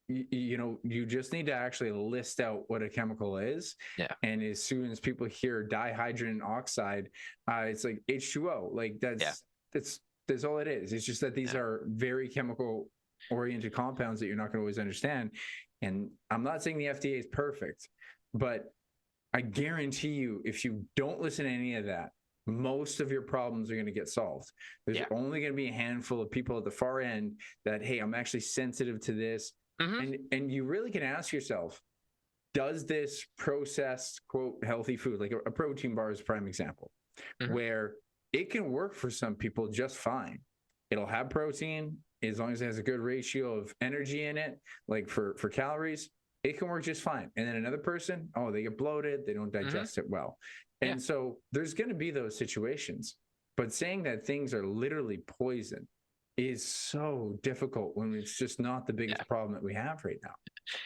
you just need to actually list out what a chemical is. Yeah. And as soon as people hear dihydrogen oxide, it's like H2O. Like that's all it is. It's just that these are very chemical oriented compounds that you're not going to always understand. And I'm not saying the FDA is perfect, but I guarantee you, if you don't listen to any of that, most of your problems are going to get solved. There's only going to be a handful of people at the far end that, hey, I'm actually sensitive to this. And you really can ask yourself, does this processed, quote, healthy food, like a protein bar is a prime example, where it can work for some people just fine. It'll have protein as long as it has a good ratio of energy in it, like for calories. it can work just fine. And then another person, oh, they get bloated, they don't digest it well. Yeah. And so there's going to be those situations. But saying that things are literally poison is so difficult when it's just not the biggest problem that we have right now.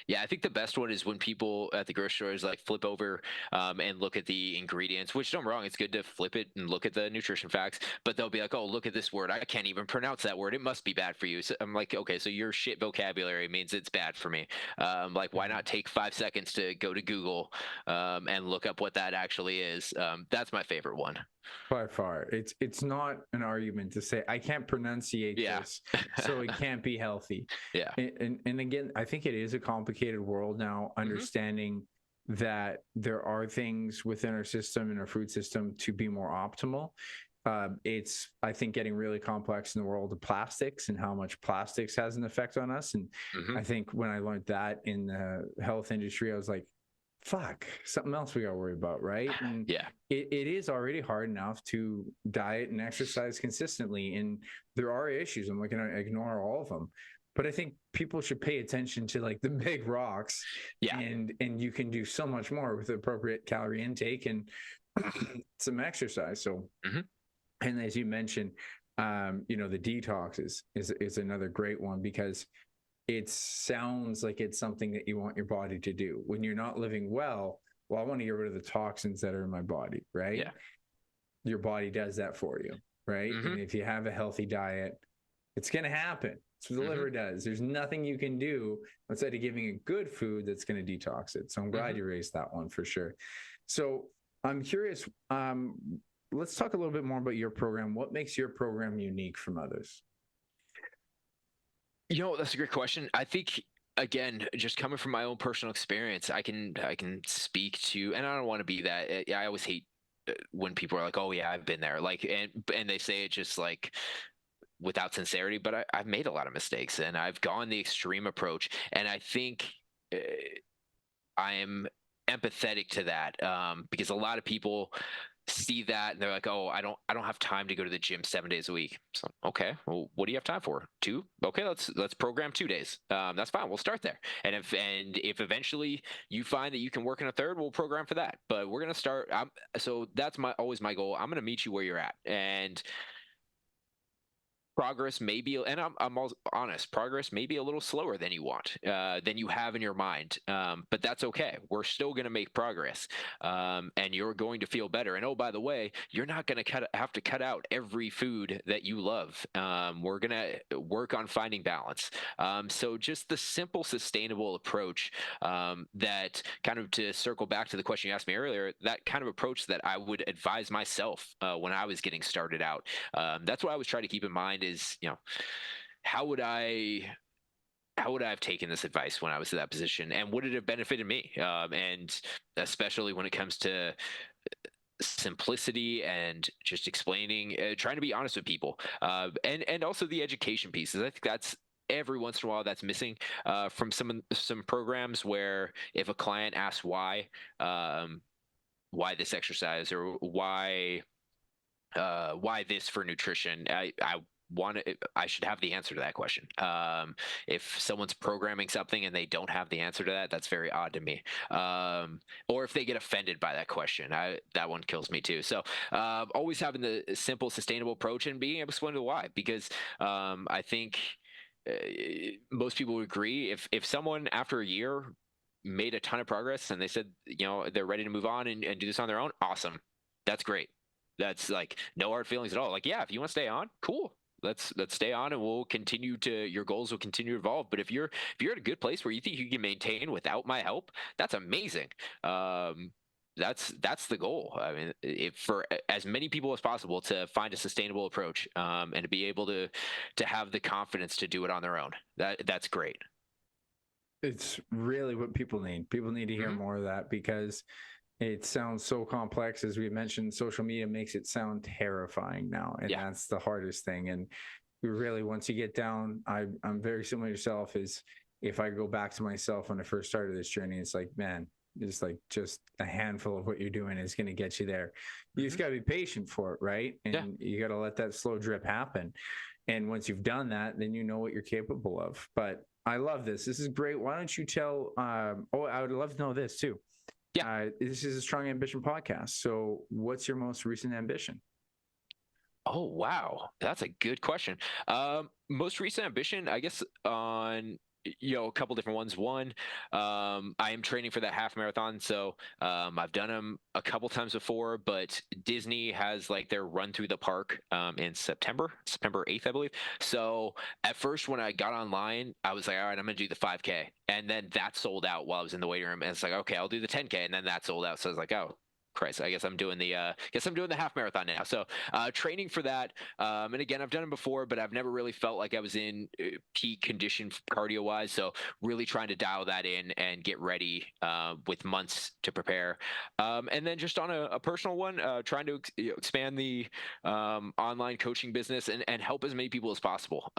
Yeah, I think the best one is when people at the grocery stores like flip over and look at the ingredients, which don't get me wrong, it's good to flip it and look at the nutrition facts, but they'll be like, oh, look at this word. I can't even pronounce that word. It must be bad for you. So I'm like, okay, so your shit vocabulary means it's bad for me. Like, why not take 5 seconds to go to Google and look up what that actually is? That's my favorite one. By far, it's not an argument to say I can't pronunciate this, so it can't be healthy. Yeah. And again, I think it is a complicated world now, understanding that there are things within our system and our food system to be more optimal. It's, I think, getting really complex in the world of plastics and how much plastics has an effect on us. And I think when I learned that in the health industry, I was like, fuck, something else we got to worry about, right? And it is already hard enough to diet and exercise consistently, and there are issues. I'm not going to ignore all of them, but I think people should pay attention to like the big rocks. And you can do so much more with appropriate calorie intake and some exercise. So, and as you mentioned, you know, the detox is another great one, because it sounds like it's something that you want your body to do when you're not living well. Well, I want to get rid of the toxins that are in my body, right? Yeah. Your body does that for you, right? And if you have a healthy diet, it's going to happen. It's what the liver does. There's nothing you can do outside of giving it good food that's going to detox it. So I'm glad you raised that one for sure. So I'm curious, let's talk a little bit more about your program. What makes your program unique from others? You know, that's a great question. I think, again, just coming from my own personal experience, I can speak to, and I don't want to be that. I always hate when people are like, "Oh yeah, I've been there," like, and they say it just like without sincerity. But I've made a lot of mistakes, and I've gone the extreme approach, and I think I am empathetic to that because a lot of people see that and they're like, oh, I don't have time to go to the gym 7 days a week. So okay, well, what do you have time for? 2? Okay, let's program 2 days. That's fine, we'll start there. And if eventually you find that you can work in a third, we'll program for that. But we're gonna start. So that's always my goal. I'm gonna meet you where you're at, and progress may be, and I'm also honest, progress may be a little slower than you want, than you have in your mind. But that's okay. We're still going to make progress, and you're going to feel better. And oh, by the way, you're not going to have to cut out every food that you love. We're going to work on finding balance. So just the simple, sustainable approach that, kind of to circle back to the question you asked me earlier, that kind of approach that I would advise myself when I was getting started out. That's what I was trying to keep in mind is, you know, how would I have taken this advice when I was in that position, and would it have benefited me? And especially when it comes to simplicity and just explaining, trying to be honest with people, and also the education pieces. I think that's every once in a while that's missing from some programs, where if a client asks why this exercise, or why this for nutrition, I should have the answer to that question. If someone's programming something and they don't have the answer to that, that's very odd to me. Or if they get offended by that question, that one kills me too. So always having the simple, sustainable approach and being able to explain the why, because I think most people would agree, if someone after a year made a ton of progress and they said, you know, they're ready to move on and do this on their own, awesome. That's great. That's like no hard feelings at all. Like, yeah, if you want to stay on, cool. Let's stay on, and we'll continue your goals will continue to evolve. But if you're at a good place where you think you can maintain without my help, that's amazing. That's the goal. I mean, if for as many people as possible to find a sustainable approach, and to be able to have the confidence to do it on their own. That's great. It's really what people need. People need to hear more of that, because it sounds so complex. As we mentioned, social media makes it sound terrifying now, and that's the hardest thing. And really, once you get down, I'm very similar to yourself. Is if I go back to myself when I first started this journey, it's like, man, it's like just a handful of what you're doing is going to get you there. You just got to be patient for it, right? And you got to let that slow drip happen. And once you've done that, then you know what you're capable of. But I love this. This is great. Why don't you tell? I would love to know this too. Yeah. This is a Strong Ambition podcast. So, what's your most recent ambition? Oh wow, that's a good question. Most recent ambition, I guess, on a couple different ones. One, I am training for that half marathon, so I've done them a couple times before. But Disney has like their run through the park in September 8th, I believe. So at first, when I got online, I was like, all right, I'm gonna do the 5K, and then that sold out while I was in the waiting room. And it's like, okay, I'll do the 10K, and then that sold out. So I was like, oh. Christ, I guess I'm doing the half marathon now. So training for that, and again, I've done them before, but I've never really felt like I was in peak condition cardio wise. So really trying to dial that in and get ready with months to prepare. And then just on a personal one, trying to expand the online coaching business and help as many people as possible.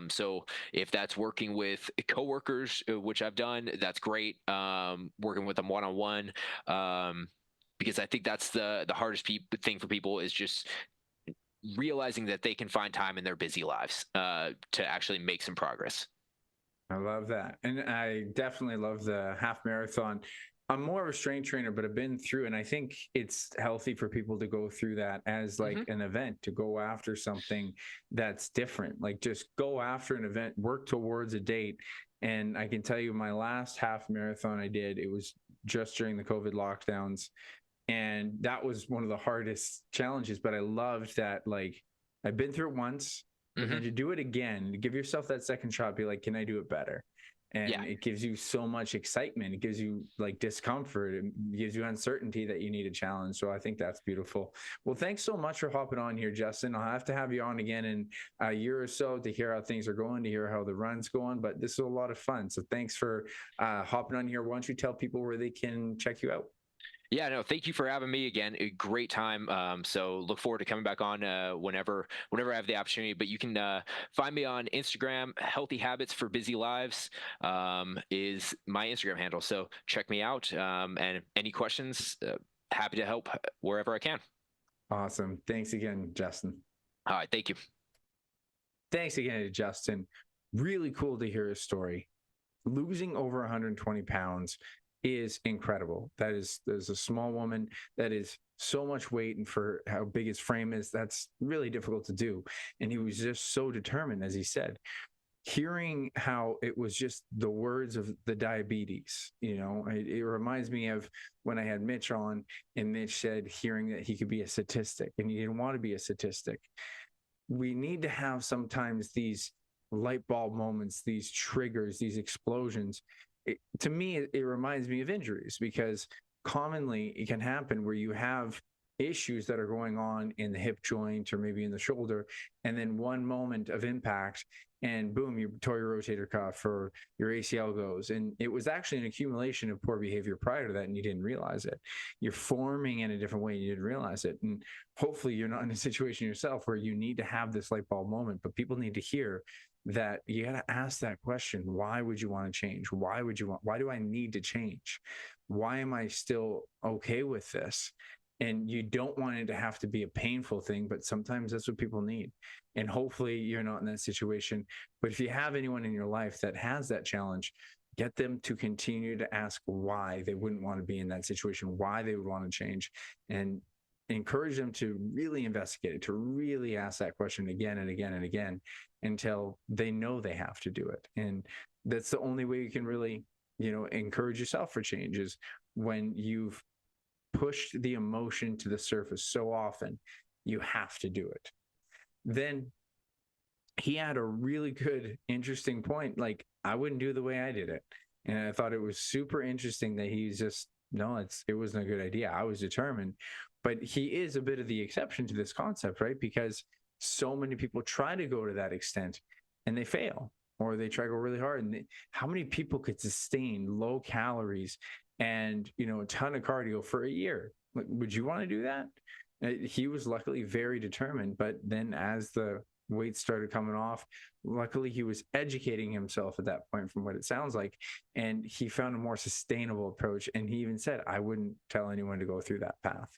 So if that's working with coworkers, which I've done, that's great. Working with them one on one. Because I think that's the hardest thing for people is just realizing that they can find time in their busy lives to actually make some progress. I love that. And I definitely love the half marathon. I'm more of a strength trainer, but I've been through, and I think it's healthy for people to go through that as like an event, to go after something that's different. Like just go after an event, work towards a date. And I can tell you my last half marathon I did, it was just during the COVID lockdowns. And that was one of the hardest challenges, but I loved that. Like I've been through it once, but then to do it again, to give yourself that second shot, be like, can I do it better? And it gives you so much excitement. It gives you like discomfort. It gives you uncertainty that you need a challenge. So I think that's beautiful. Well, thanks so much for hopping on here, Justin. I'll have to have you on again in a year or so to hear how things are going, to hear how the run's going. But this is a lot of fun. So thanks for hopping on here. Why don't you tell people where they can check you out? Yeah, no, thank you for having me again. A great time. So look forward to coming back on whenever I have the opportunity. But you can find me on Instagram. Healthy Habits for Busy Lives is my Instagram handle. So check me out. And any questions, happy to help wherever I can. Awesome. Thanks again, Justin. All right, thank you. Thanks again to Justin. Really cool to hear his story. Losing over 120 pounds is incredible. There's a small woman that is so much weight, and for how big his frame is, that's really difficult to do. And he was just so determined, as he said. Hearing how it was just the words of the diabetes, it reminds me of when I had Mitch on, and Mitch said hearing that he could be a statistic, and he didn't want to be a statistic. We need to have sometimes these light bulb moments, these triggers, these explosions. To me, it reminds me of injuries, because commonly it can happen where you have issues that are going on in the hip joint or maybe in the shoulder, and then one moment of impact and boom, you tore your rotator cuff or your ACL goes. And it was actually an accumulation of poor behavior prior to that, and you didn't realize it. You're forming in a different way and you didn't realize it. And hopefully you're not in a situation yourself where you need to have this light bulb moment, but people need to hear that you got to ask that question. Why would you want to change? Why do I need to change? Why am I still okay with this? And you don't want it to have to be a painful thing, but sometimes that's what people need. And hopefully you're not in that situation. But if you have anyone in your life that has that challenge, get them to continue to ask why they wouldn't want to be in that situation, why they would want to change, and encourage them to really investigate it, to really ask that question again and again and again until they know they have to do it. And that's the only way you can really, encourage yourself for change, is when you've pushed the emotion to the surface so often, you have to do it. Then he had a really good, interesting point. Like, I wouldn't do the way I did it. And I thought it was super interesting that he's just, no, it wasn't a good idea. I was determined. But he is a bit of the exception to this concept, right? Because so many people try to go to that extent and they fail, or they try to go really hard. And how many people could sustain low calories and, a ton of cardio for a year? Like, would you want to do that? He was luckily very determined, but then as the weight started coming off, luckily he was educating himself at that point, from what it sounds like, and he found a more sustainable approach. And he even said, I wouldn't tell anyone to go through that path,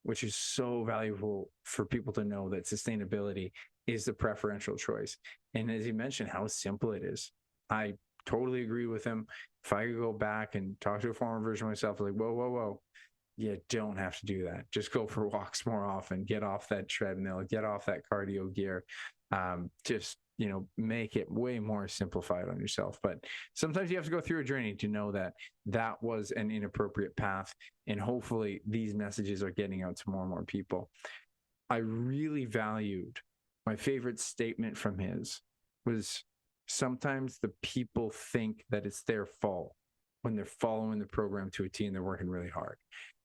which is so valuable for people to know, that sustainability is the preferential choice. And as he mentioned, how simple it is. I totally agree with him. If I could go back and talk to a former version of myself, like, whoa, whoa, whoa, you don't have to do that. Just go for walks more often, get off that treadmill, get off that cardio gear. Just, make it way more simplified on yourself. But sometimes you have to go through a journey to know that that was an inappropriate path. And hopefully these messages are getting out to more and more people. I really valued, my favorite statement from his was, sometimes the people think that it's their fault when they're following the program to a T and they're working really hard.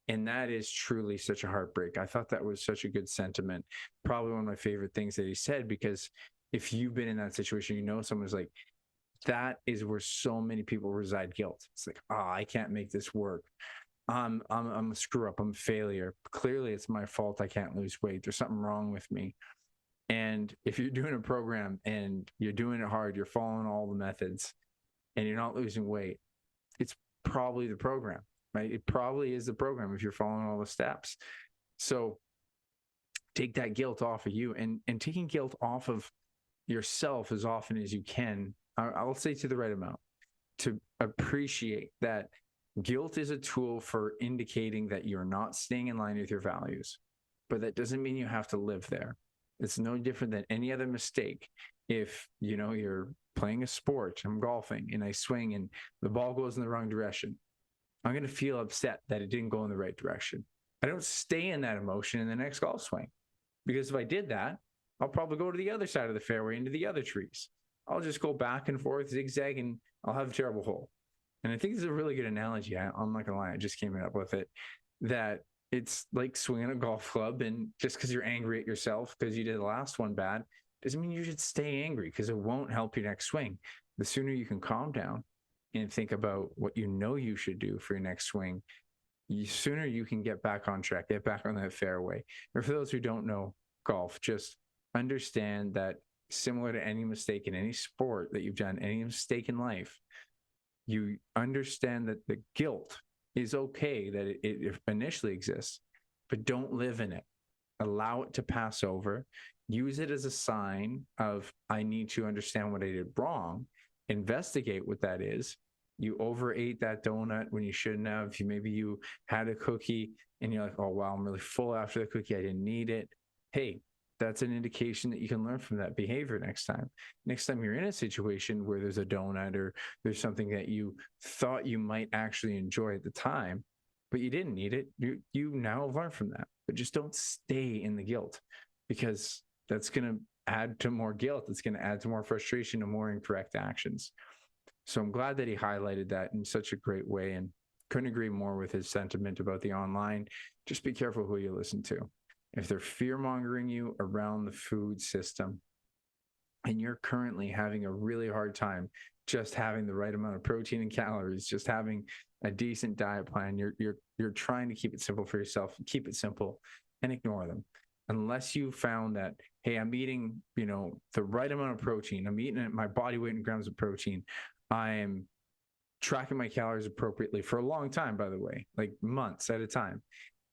And that is truly such a heartbreak. I thought that was such a good sentiment. Probably one of my favorite things that he said, because if you've been in that situation, someone's like, that is where so many people reside guilt. It's like, I can't make this work. I'm a screw up. I'm a failure. Clearly it's my fault. I can't lose weight. There's something wrong with me. And if you're doing a program and you're doing it hard, you're following all the methods and you're not losing weight, it's probably the program, right? It probably is the program if you're following all the steps. So take that guilt off of you, and taking guilt off of yourself as often as you can. I'll say to the right amount, to appreciate that guilt is a tool for indicating that you're not staying in line with your values, but that doesn't mean you have to live there. It's no different than any other mistake. If, you're playing a sport, I'm golfing, and I swing and the ball goes in the wrong direction, I'm going to feel upset that it didn't go in the right direction. I don't stay in that emotion in the next golf swing, because if I did that, I'll probably go to the other side of the fairway into the other trees. I'll just go back and forth, zigzag, and I'll have a terrible hole. And I think this is a really good analogy. I'm not going to lie, I just came up with it, that it's like swinging a golf club, and just because you're angry at yourself because you did the last one bad doesn't mean you should stay angry, because it won't help your next swing. The sooner you can calm down and think about what you should do for your next swing, the sooner you can get back on track, get back on that fairway. Or for those who don't know golf, just understand that similar to any mistake in any sport that you've done, any mistake in life, you understand that the guilt is okay, that it initially exists, but don't live in it. Allow it to pass over. Use it as a sign of, I need to understand what I did wrong. Investigate what that is. You overate that donut when you shouldn't have. Maybe you had a cookie and you're like, oh, wow, I'm really full after the cookie. I didn't need it. Hey, that's an indication that you can learn from that behavior next time. Next time you're in a situation where there's a donut or there's something that you thought you might actually enjoy at the time, but you didn't need it, you now have learned from that. But just don't stay in the guilt, because that's going to add to more guilt. It's going to add to more frustration and more incorrect actions. So I'm glad that he highlighted that in such a great way, and couldn't agree more with his sentiment about the online. Just be careful who you listen to. If they're fear-mongering you around the food system, and you're currently having a really hard time just having the right amount of protein and calories, just having a decent diet plan, you're trying to keep it simple for yourself, keep it simple and ignore them. Unless you found that, hey, I'm eating, the right amount of protein, I'm eating my body weight in grams of protein, I'm tracking my calories appropriately for a long time, by the way, like months at a time,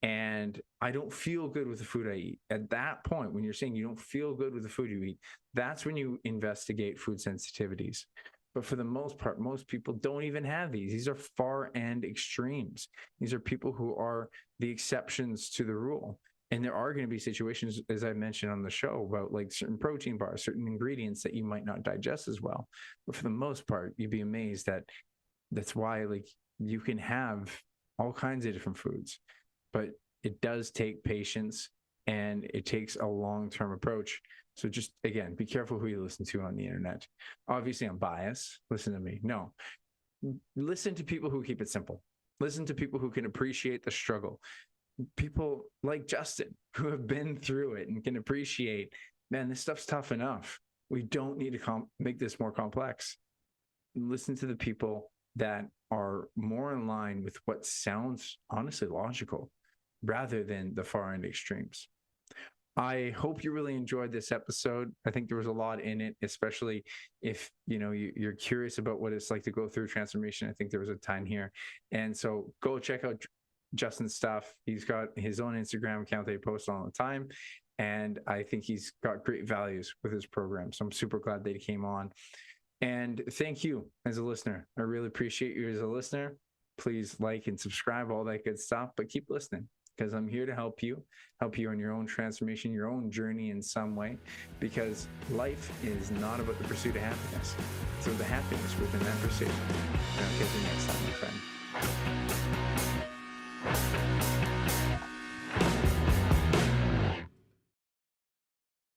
and I don't feel good with the food I eat. At that point, when you're saying you don't feel good with the food you eat, that's when you investigate food sensitivities. But for the most part, most people don't even have these. These are far end extremes. These are people who are the exceptions to the rule. And there are going to be situations, as I mentioned on the show, about like certain protein bars, certain ingredients that you might not digest as well. But for the most part, you'd be amazed that that's why, like, you can have all kinds of different foods, but it does take patience and it takes a long-term approach. So just, again, be careful who you listen to on the internet. Obviously, I'm biased. Listen to me. No, listen to people who keep it simple. Listen to people who can appreciate the struggle. People like Justin, who have been through it and can appreciate, man, this stuff's tough enough. We don't need to make this more complex. Listen to the people that are more in line with what sounds honestly logical, rather than the far end extremes. I hope you really enjoyed this episode. I think there was a lot in it, especially if you're curious about what it's like to go through transformation. I think there was a ton here. And so go check out Justin's stuff. He's got his own Instagram account that he posts all the time. And I think he's got great values with his program. So I'm super glad that he came on. And thank you as a listener. I really appreciate you as a listener. Please like and subscribe, all that good stuff, but keep listening, because I'm here to help you on your own transformation, your own journey in some way, because life is not about the pursuit of happiness. It's about the happiness within that pursuit. And I'll catch you next time, my friend.